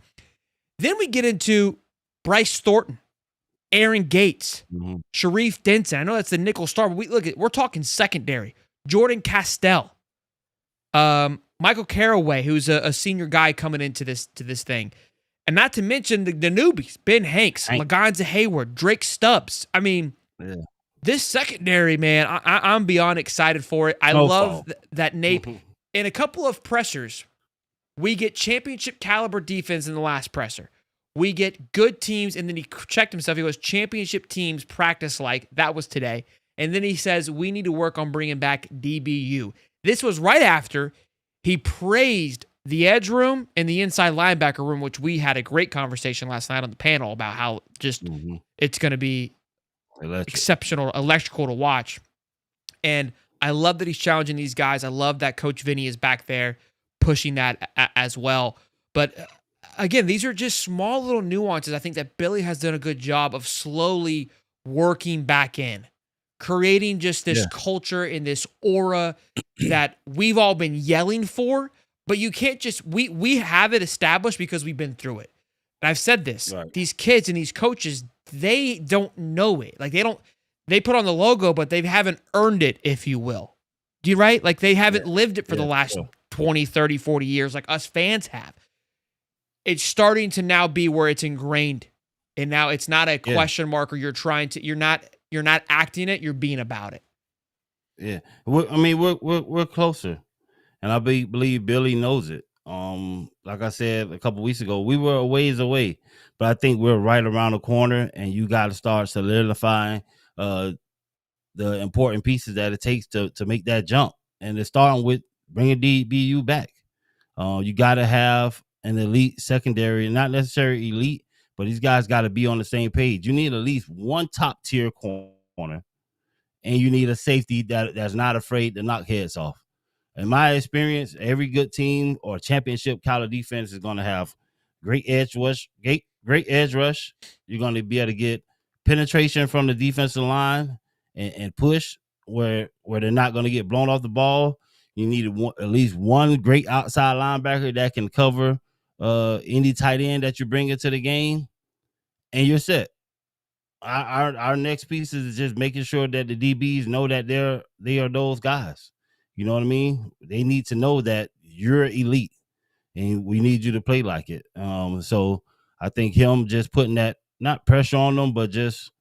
Then we get into Bryce Thornton, Aaron Gates, Sharif Denson. I know that's the nickel star, but we're talking secondary. Jordan Castell, Michael Caraway, who's a senior guy coming into this thing. And not to mention the newbies, Ben Hanks, Lagonza Hayward, Drake Stubbs. I mean, this secondary, man, I'm beyond excited for it. I love that Nape. In a couple of pressers, we get championship caliber defense in the last presser. We get good teams, and then he checked himself. He goes, championship teams practice like. That was today. And then he says, we need to work on bringing back DBU. This was right after he praised the edge room and the inside linebacker room, which we had a great conversation last night on the panel about how just it's going to be exceptional, electrical to watch. And I love that he's challenging these guys. I love that Coach Vinny is back there pushing that as well. But again, these are just small little nuances. I think that Billy has done a good job of slowly working back in, creating just this culture and this aura that we've all been yelling for, But you can't just we have it established because we've been through it. And I've said this. Right. These kids and these coaches, they don't know it. Like they put on the logo, but they haven't earned it, if you will. Do you right? Like they haven't lived it for the last 20, 30, 40 years like us fans have. It's starting to now be where it's ingrained. And now it's not a question mark or you're not acting it, you're being about it. Yeah. We're closer. And I believe Billy knows it. Like I said a couple weeks ago, we were a ways away, but I think we're right around the corner, and you got to start solidifying the important pieces that it takes to make that jump. And it's starting with bringing DBU back. You got to have an elite secondary, not necessarily elite, but these guys got to be on the same page. You need at least one top tier corner, and you need a safety that's not afraid to knock heads off. In my experience, every good team or championship caliber defense is going to have great edge rush. Great edge rush. You're going to be able to get penetration from the defensive line and push where they're not going to get blown off the ball. You need at least one great outside linebacker that can cover any tight end that you bring into the game, and you're set. Our next piece is just making sure that the DBs know that they are those guys. You know what I mean? They need to know that you're elite, and we need you to play like it. So I think him just putting that, not pressure on them, but just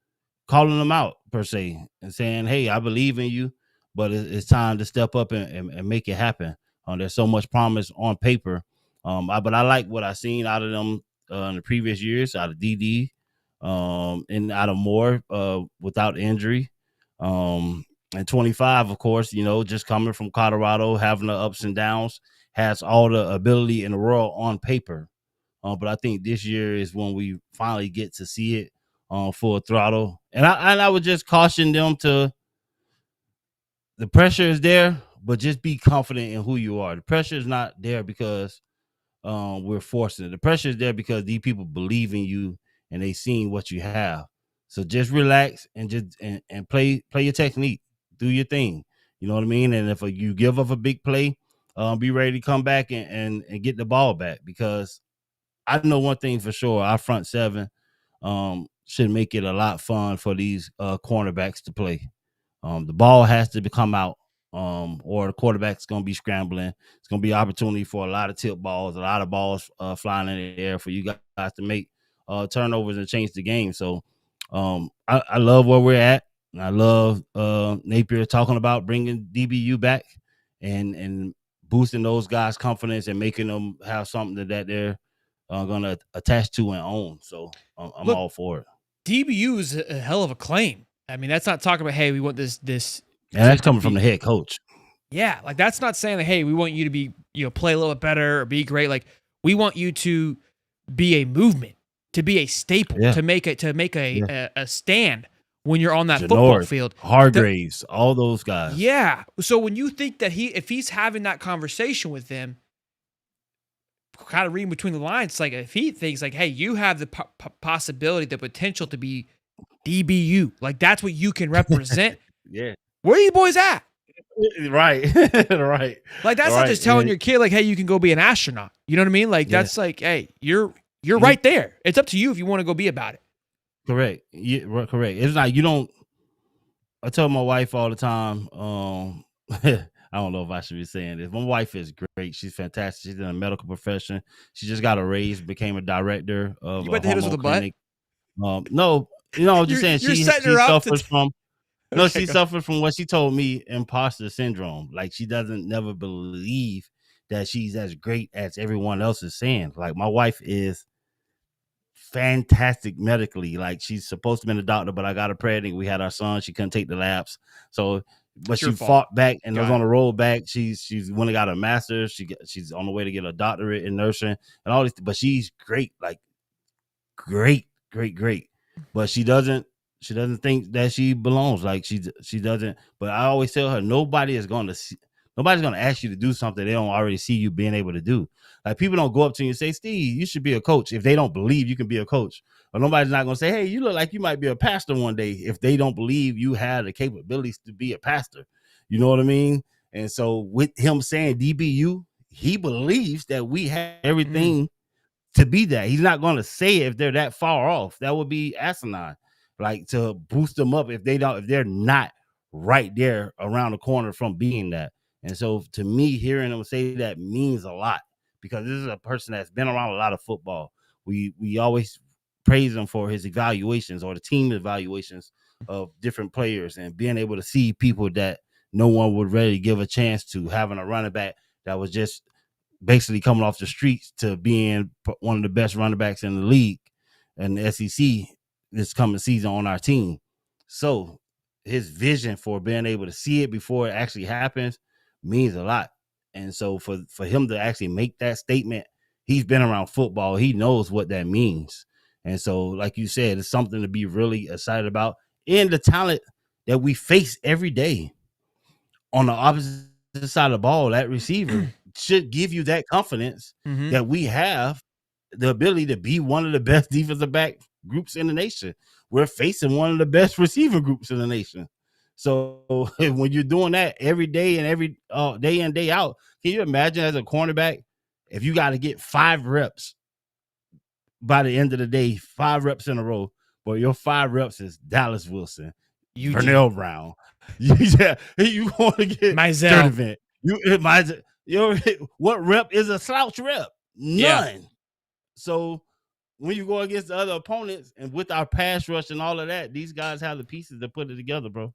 calling them out per se and saying, "Hey, I believe in you, but it's time to step up and make it happen." There's so much promise on paper, but I like what I seen out of them in the previous years, out of DD, and out of Moore without injury. And 25, of course, just coming from Colorado, having the ups and downs, has all the ability in the world on paper. But I think this year is when we finally get to see it full throttle. And I would just caution them the pressure is there, but just be confident in who you are. The pressure is not there because we're forcing it. The pressure is there because these people believe in you and they seen what you have. So just relax and just and play your technique. Do your thing. You know what I mean? And if you give up a big play, be ready to come back and get the ball back, because I know one thing for sure. Our front seven should make it a lot fun for these cornerbacks to play. The ball has to come out, or the quarterback's going to be scrambling. It's going to be opportunity for a lot of tip balls, a lot of balls flying in the air for you guys to make turnovers and change the game. So I love where we're at. I love Napier talking about bringing DBU back and boosting those guys' confidence and making them have something that they're going to attach to and own. So I'm all for it. DBU is a hell of a claim. I mean, that's not talking about, hey, we want this. And that's coming from the head coach. Yeah, like that's not saying that, hey, we want you to be, play a little bit better or be great. Like we want you to be a movement, to be a staple, to make a stand when you're on that football field. Hargraves, all those guys. Yeah. So when you think that if he's having that conversation with them, kind of reading between the lines, it's like if he thinks like, hey, you have the possibility, the potential to be DBU, like that's what you can represent. Yeah. Where are you boys at? Right. Right. Like that's not just telling your kid like, hey, you can go be an astronaut. You know what I mean? Like that's like, hey, you're right there. It's up to you if you want to go be about it. Correct. Yeah, correct. It's like I tell my wife all the time, I don't know if I should be saying this. My wife is great. She's fantastic. She's in a medical profession. She just got a raise, became a director of you about to hit us with a clinic. No, I'm just saying she suffers from Okay, she suffers from what she told me, imposter syndrome. Like she doesn't never believe that she's as great as everyone else is saying. Like my wife is fantastic medically. Like she's supposed to be a doctor, but I got her pregnant. We had our son. She couldn't take the labs. So, but she fought back and was on the road back. She's went and got a master's. She's on the way to get a doctorate in nursing and all this. But she's great, like great. But she doesn't think that she belongs. Like she doesn't. But I always tell her nobody's gonna ask you to do something they don't already see you being able to do. Like people don't go up to you and say, Steve, you should be a coach, if they don't believe you can be a coach. Or nobody's not gonna say, hey, you look like you might be a pastor one day, if they don't believe you have the capabilities to be a pastor. You know what I mean? And so with him saying DBU, he believes that we have everything to be that. He's not going to say it if they're that far off. That would be asinine. Like, to boost them up if they're not right there around the corner from being that. And so to me, hearing him say that means a lot, because this is a person that's been around a lot of football. We always praise him for his evaluations, or the team evaluations of different players, and being able to see people that no one would really give a chance to, having a running back that was just basically coming off the streets to being one of the best running backs in the league and the SEC this coming season on our team. So his vision for being able to see it before it actually happens means a lot. And so for him to actually make that statement, he's been around football. He knows what that means. And so, like you said, it's something to be really excited about. And the talent that we face every day on the opposite side of the ball, that receiver should give you that confidence that we have the ability to be one of the best defensive back groups in the nation. We're facing one of the best receiver groups in the nation. So when you're doing that every day and every day in, day out, can you imagine as a cornerback, if you got to get 5 reps by the end of the day, 5 reps in a row, but your 5 reps is Dallas Wilson, Vernell Brown. You want to get Mizell. What rep is a slouch rep? None. Yeah. So when you go against the other opponents and with our pass rush and all of that, these guys have the pieces to put it together, bro.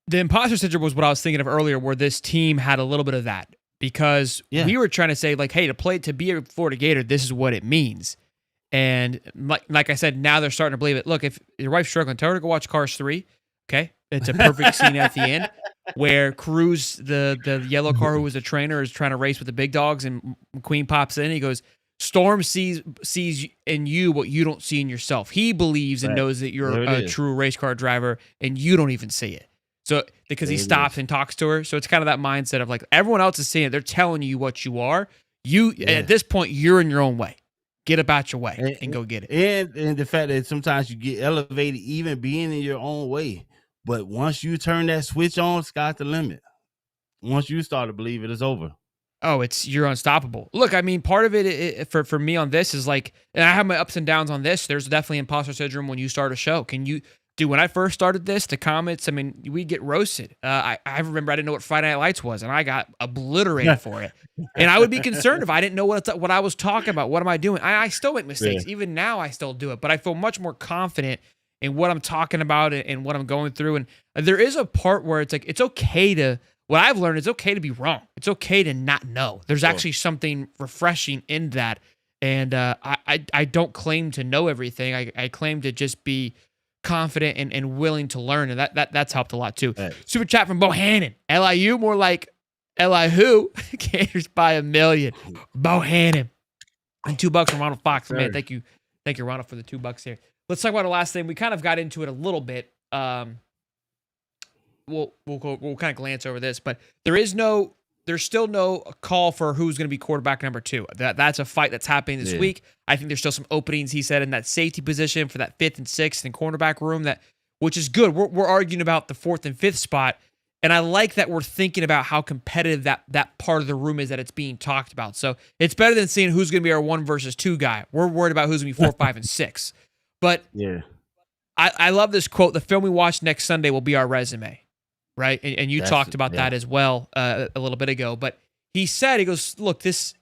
The imposter syndrome was what I was thinking of earlier, where this team had a little bit of that, because we were trying to say, like, hey, to be a Florida Gator, this is what it means. And like I said, now they're starting to believe it. Look, if your wife's struggling, tell her to go watch Cars 3. Okay, it's a perfect scene at the end where Cruz, the yellow car who was a trainer, is trying to race with the big dogs, and McQueen pops in. He goes, Storm sees in you what you don't see in yourself. He believes and knows that you're a true race car driver, and you don't even see it. So because he stops and talks to her. So it's kind of that mindset of, like, everyone else is seeing it. They're telling you what you are. At this point, you're in your own way. Get about your way and go get it. And the fact that sometimes you get elevated even being in your own way. But once you turn that switch on, sky's the limit. Once you start to believe it's over. Oh, you're unstoppable. Look, I mean, part of it for me on this is, like, and I have my ups and downs on this. There's definitely imposter syndrome when you start a show. When I first started this, the comments, I mean, we get roasted. I remember I didn't know what Friday Night Lights was, and I got obliterated for it. And I would be concerned if I didn't know what I was talking about. What am I doing? I still make mistakes. Yeah. Even now, I still do it. But I feel much more confident in what I'm talking about and what I'm going through. And there is a part where it's like, it's okay to, what I've learned, it's okay to be wrong. It's okay to not know. There's actually something refreshing in that. And I don't claim to know everything. I claim to just be confident and willing to learn, and that's helped a lot too. Right. Super chat from Bohannon. LIU, more like Elihu. Gators by 1 million. Bohannon. And $2 from Ronald Fox. Sorry. Man, thank you, Ronald, for the $2 here. Let's talk about the last thing. We kind of got into it a little bit. We'll kind of glance over this, but there's still no call for who's going to be quarterback number 2. That's a fight that's happening this week. I think there's still some openings, he said, in that safety position for that 5th and 6th and cornerback room, which is good. We're arguing about the 4th and 5th spot, and I like that we're thinking about how competitive that part of the room is, that it's being talked about. So it's better than seeing who's going to be our 1 versus 2 guy. We're worried about who's going to be 4, 5, and 6. But I love this quote: "The film we watch next Sunday will be our resume." Right. And you talked about that as well a little bit ago, but he goes, look, this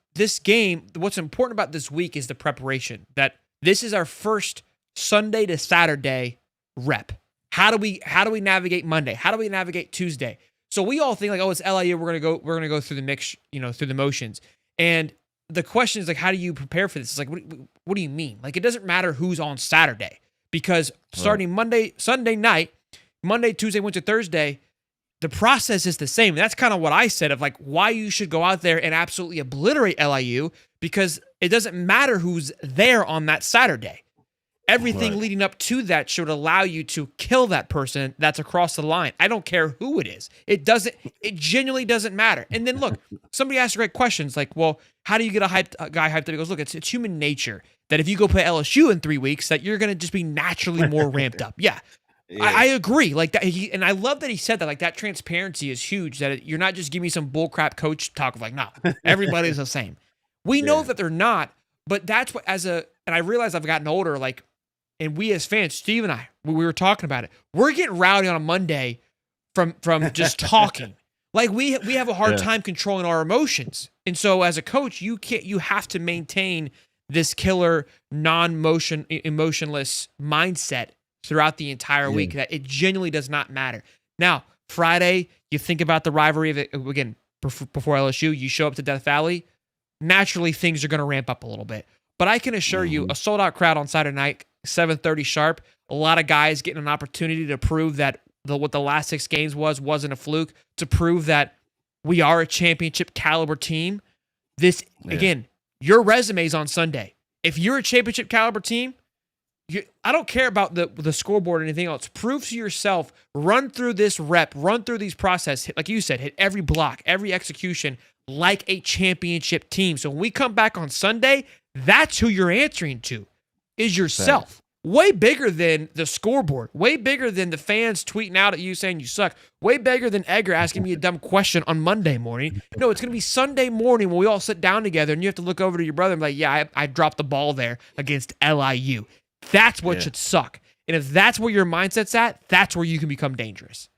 game, what's important about this week is the preparation, that this is our first Sunday to Saturday rep. How do we navigate Monday? How do we navigate Tuesday? So we all think, like, oh, it's LIU. We're going to go through the mix, through the motions. And the question is, like, how do you prepare for this? It's like, what do you mean? Like, it doesn't matter who's on Saturday, because starting Sunday night, Monday, Tuesday, Wednesday, Thursday, the process is the same. That's kind of what I said of, like, why you should go out there and absolutely obliterate LIU, because it doesn't matter who's there on that Saturday. Everything leading up to that should allow you to kill that person that's across the line. I don't care who it is. It genuinely doesn't matter. And then look, somebody asked great questions like, well, how do you get a guy hyped up? He goes, look, it's human nature that if you go play LSU in 3 weeks, that you're going to just be naturally more ramped up. Yeah. Yeah. I agree. Like that, and I love that he said that. Like that transparency is huge. That you're not just giving me some bullcrap coach talk of like, no, everybody's the same. We know that they're not, but that's what and I realize I've gotten older. Like, and we as fans, Steve and I, we were talking about it. We're getting rowdy on a Monday from just talking. Like we have a hard time controlling our emotions, and so as a coach, you have to maintain this killer emotionless mindset throughout the entire week, that it genuinely does not matter. Now, Friday, you think about the rivalry of it again before LSU, you show up to Death Valley, naturally things are going to ramp up a little bit. But I can assure you, a sold-out crowd on Saturday night, 7:30 sharp, a lot of guys getting an opportunity to prove that what the last 6 games wasn't a fluke, to prove that we are a championship caliber team. Again, your resume's on Sunday. If you're a championship caliber team, I don't care about the scoreboard or anything else. Prove to yourself, run through this rep, run through these process, like you said, hit every block, every execution like a championship team. So when we come back on Sunday, that's who you're answering to, is yourself. Way bigger than the scoreboard, way bigger than the fans tweeting out at you saying you suck, way bigger than Edgar asking me a dumb question on Monday morning. No, it's going to be Sunday morning when we all sit down together and you have to look over to your brother and be like, yeah, I dropped the ball there against LIU. That's what should suck. And if that's where your mindset's at, that's where you can become dangerous.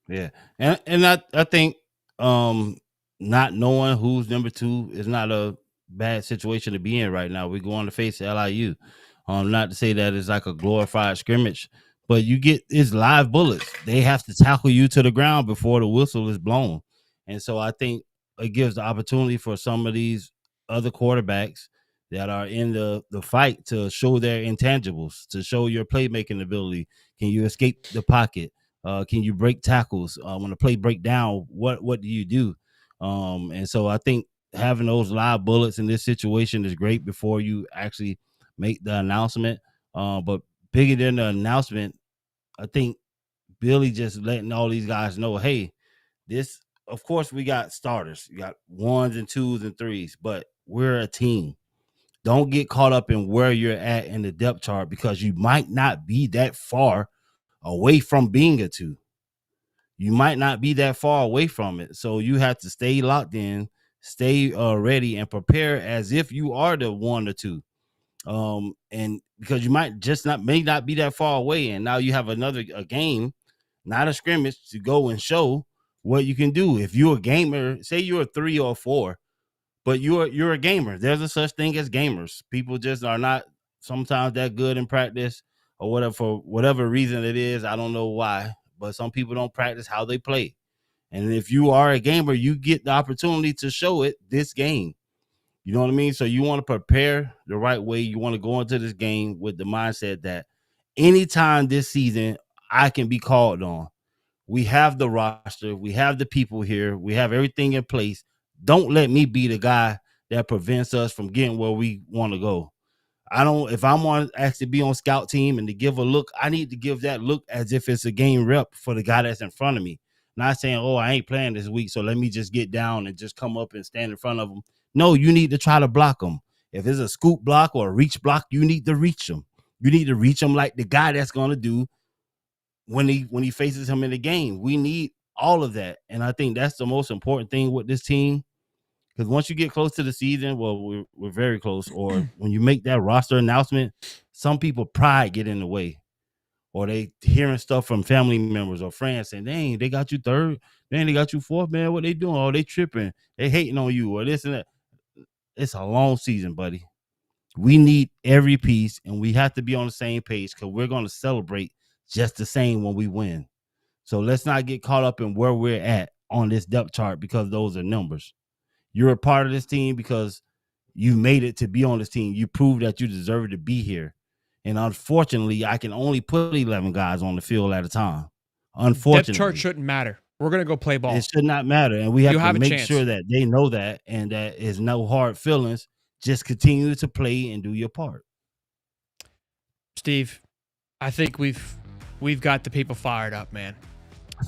Yeah. And I think not knowing who's number 2 is not a bad situation to be in right now. We go on to face LIU. Not to say that it's like a glorified scrimmage, but it's live bullets. They have to tackle you to the ground before the whistle is blown. And so I think it gives the opportunity for some of these other quarterbacks that are in the fight to show their intangibles, to show your playmaking ability. Can you escape the pocket? Can you break tackles? When the play break down, what do you do? And so I think having those live bullets in this situation is great before you actually make the announcement. But bigger than the announcement, I think Billy just letting all these guys know, hey, this, of course, we got starters. You got 1s and 2s and 3s, but we're a team. Don't get caught up in where you're at in the depth chart, because you might not be that far away from being a 2. You might not be that far away from it. So you have to stay locked in, stay ready, and prepare as if you are the 1 or 2. And because you may not be that far away, and now you have a game, not a scrimmage, to go and show what you can do. If you're a gamer, say you're a 3 or 4, but you're a gamer. There's a such thing as gamers. People just are not sometimes that good in practice, or whatever, for whatever reason it is. I don't know why, but some people don't practice how they play. And if you are a gamer, you get the opportunity to show it this game. You know what I mean? So you want to prepare the right way. You want to go into this game with the mindset that anytime this season I can be called on. We have the roster. We have the people here. We have everything in place. Don't let me be the guy that prevents us from getting where we want to go. If I'm on actually be on scout team and to give a look, I need to give that look as if it's a game rep for the guy that's in front of me. Not saying, oh, I ain't playing this week, so let me just get down and just come up and stand in front of them. No, you need to try to block them. If it's a scoop block or a reach block, you need to reach them. You need to reach them like the guy that's going to do when he faces him in the game. We need all of that. And I think that's the most important thing with this team. Because once you get close to the season, well, we're very close, or when you make that roster announcement, some people pride get in the way, or they hearing stuff from family members or friends saying, dang, they got you 3rd, dang, they got you 4th, man, what they doing? Oh, they tripping, they hating on you, or this and that. It's a long season, buddy. We need every piece, and we have to be on the same page, because we're going to celebrate just the same when we win. So let's not get caught up in where we're at on this depth chart, because those are numbers. You're a part of this team because you made it to be on this team. You proved that you deserve to be here. And unfortunately, I can only put 11 guys on the field at a time. Unfortunately. Depth chart shouldn't matter. We're going to go play ball. It should not matter. And we have to make sure that they know that, and that is no hard feelings. Just continue to play and do your part. Steve, I think we've got the people fired up, man.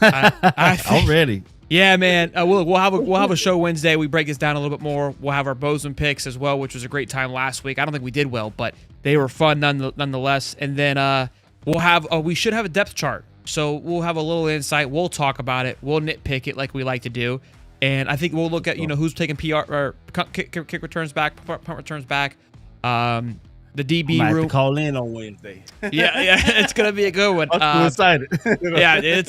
I think, already. Yeah, man. We'll have a show Wednesday. We break this down a little bit more. We'll have our Bozeman picks as well, which was a great time last week. I don't think we did well, but they were fun nonetheless. And then we should have a depth chart So we'll have a little insight. We'll talk about it. We'll nitpick it like we like to do. And I think we'll look at, who's taking PR or kick returns back, punt returns back. The DB room. Have to call in on Wednesday. Yeah, it's gonna be a good one. I'm too excited.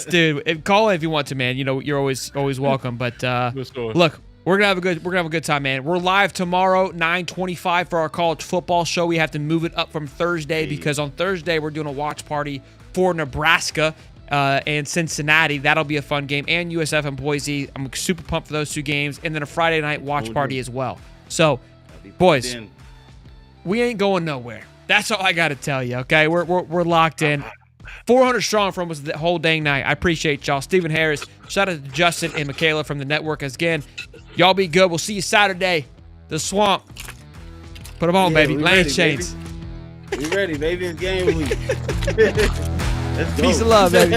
Dude. Call in if you want to, man. You're always welcome. But look, we're gonna have a good time, man. We're live tomorrow, 9:25 for our college football show. We have to move it up from Thursday because on Thursday we're doing a watch party for Nebraska and Cincinnati. That'll be a fun game, and USF and Boise. I'm super pumped for those 2 games, and then a Friday night watch party as well. So, boys. We ain't going nowhere. That's all I got to tell you, okay? We're locked in. 400 strong from us the whole dang night. I appreciate y'all. Stephen Harris, shout out to Justin and Michaela from the network. Again, y'all be good. We'll see you Saturday. The Swamp. Put them on, baby. Lane chains. We ready, baby. It's game week. Let's go. Peace of love, baby.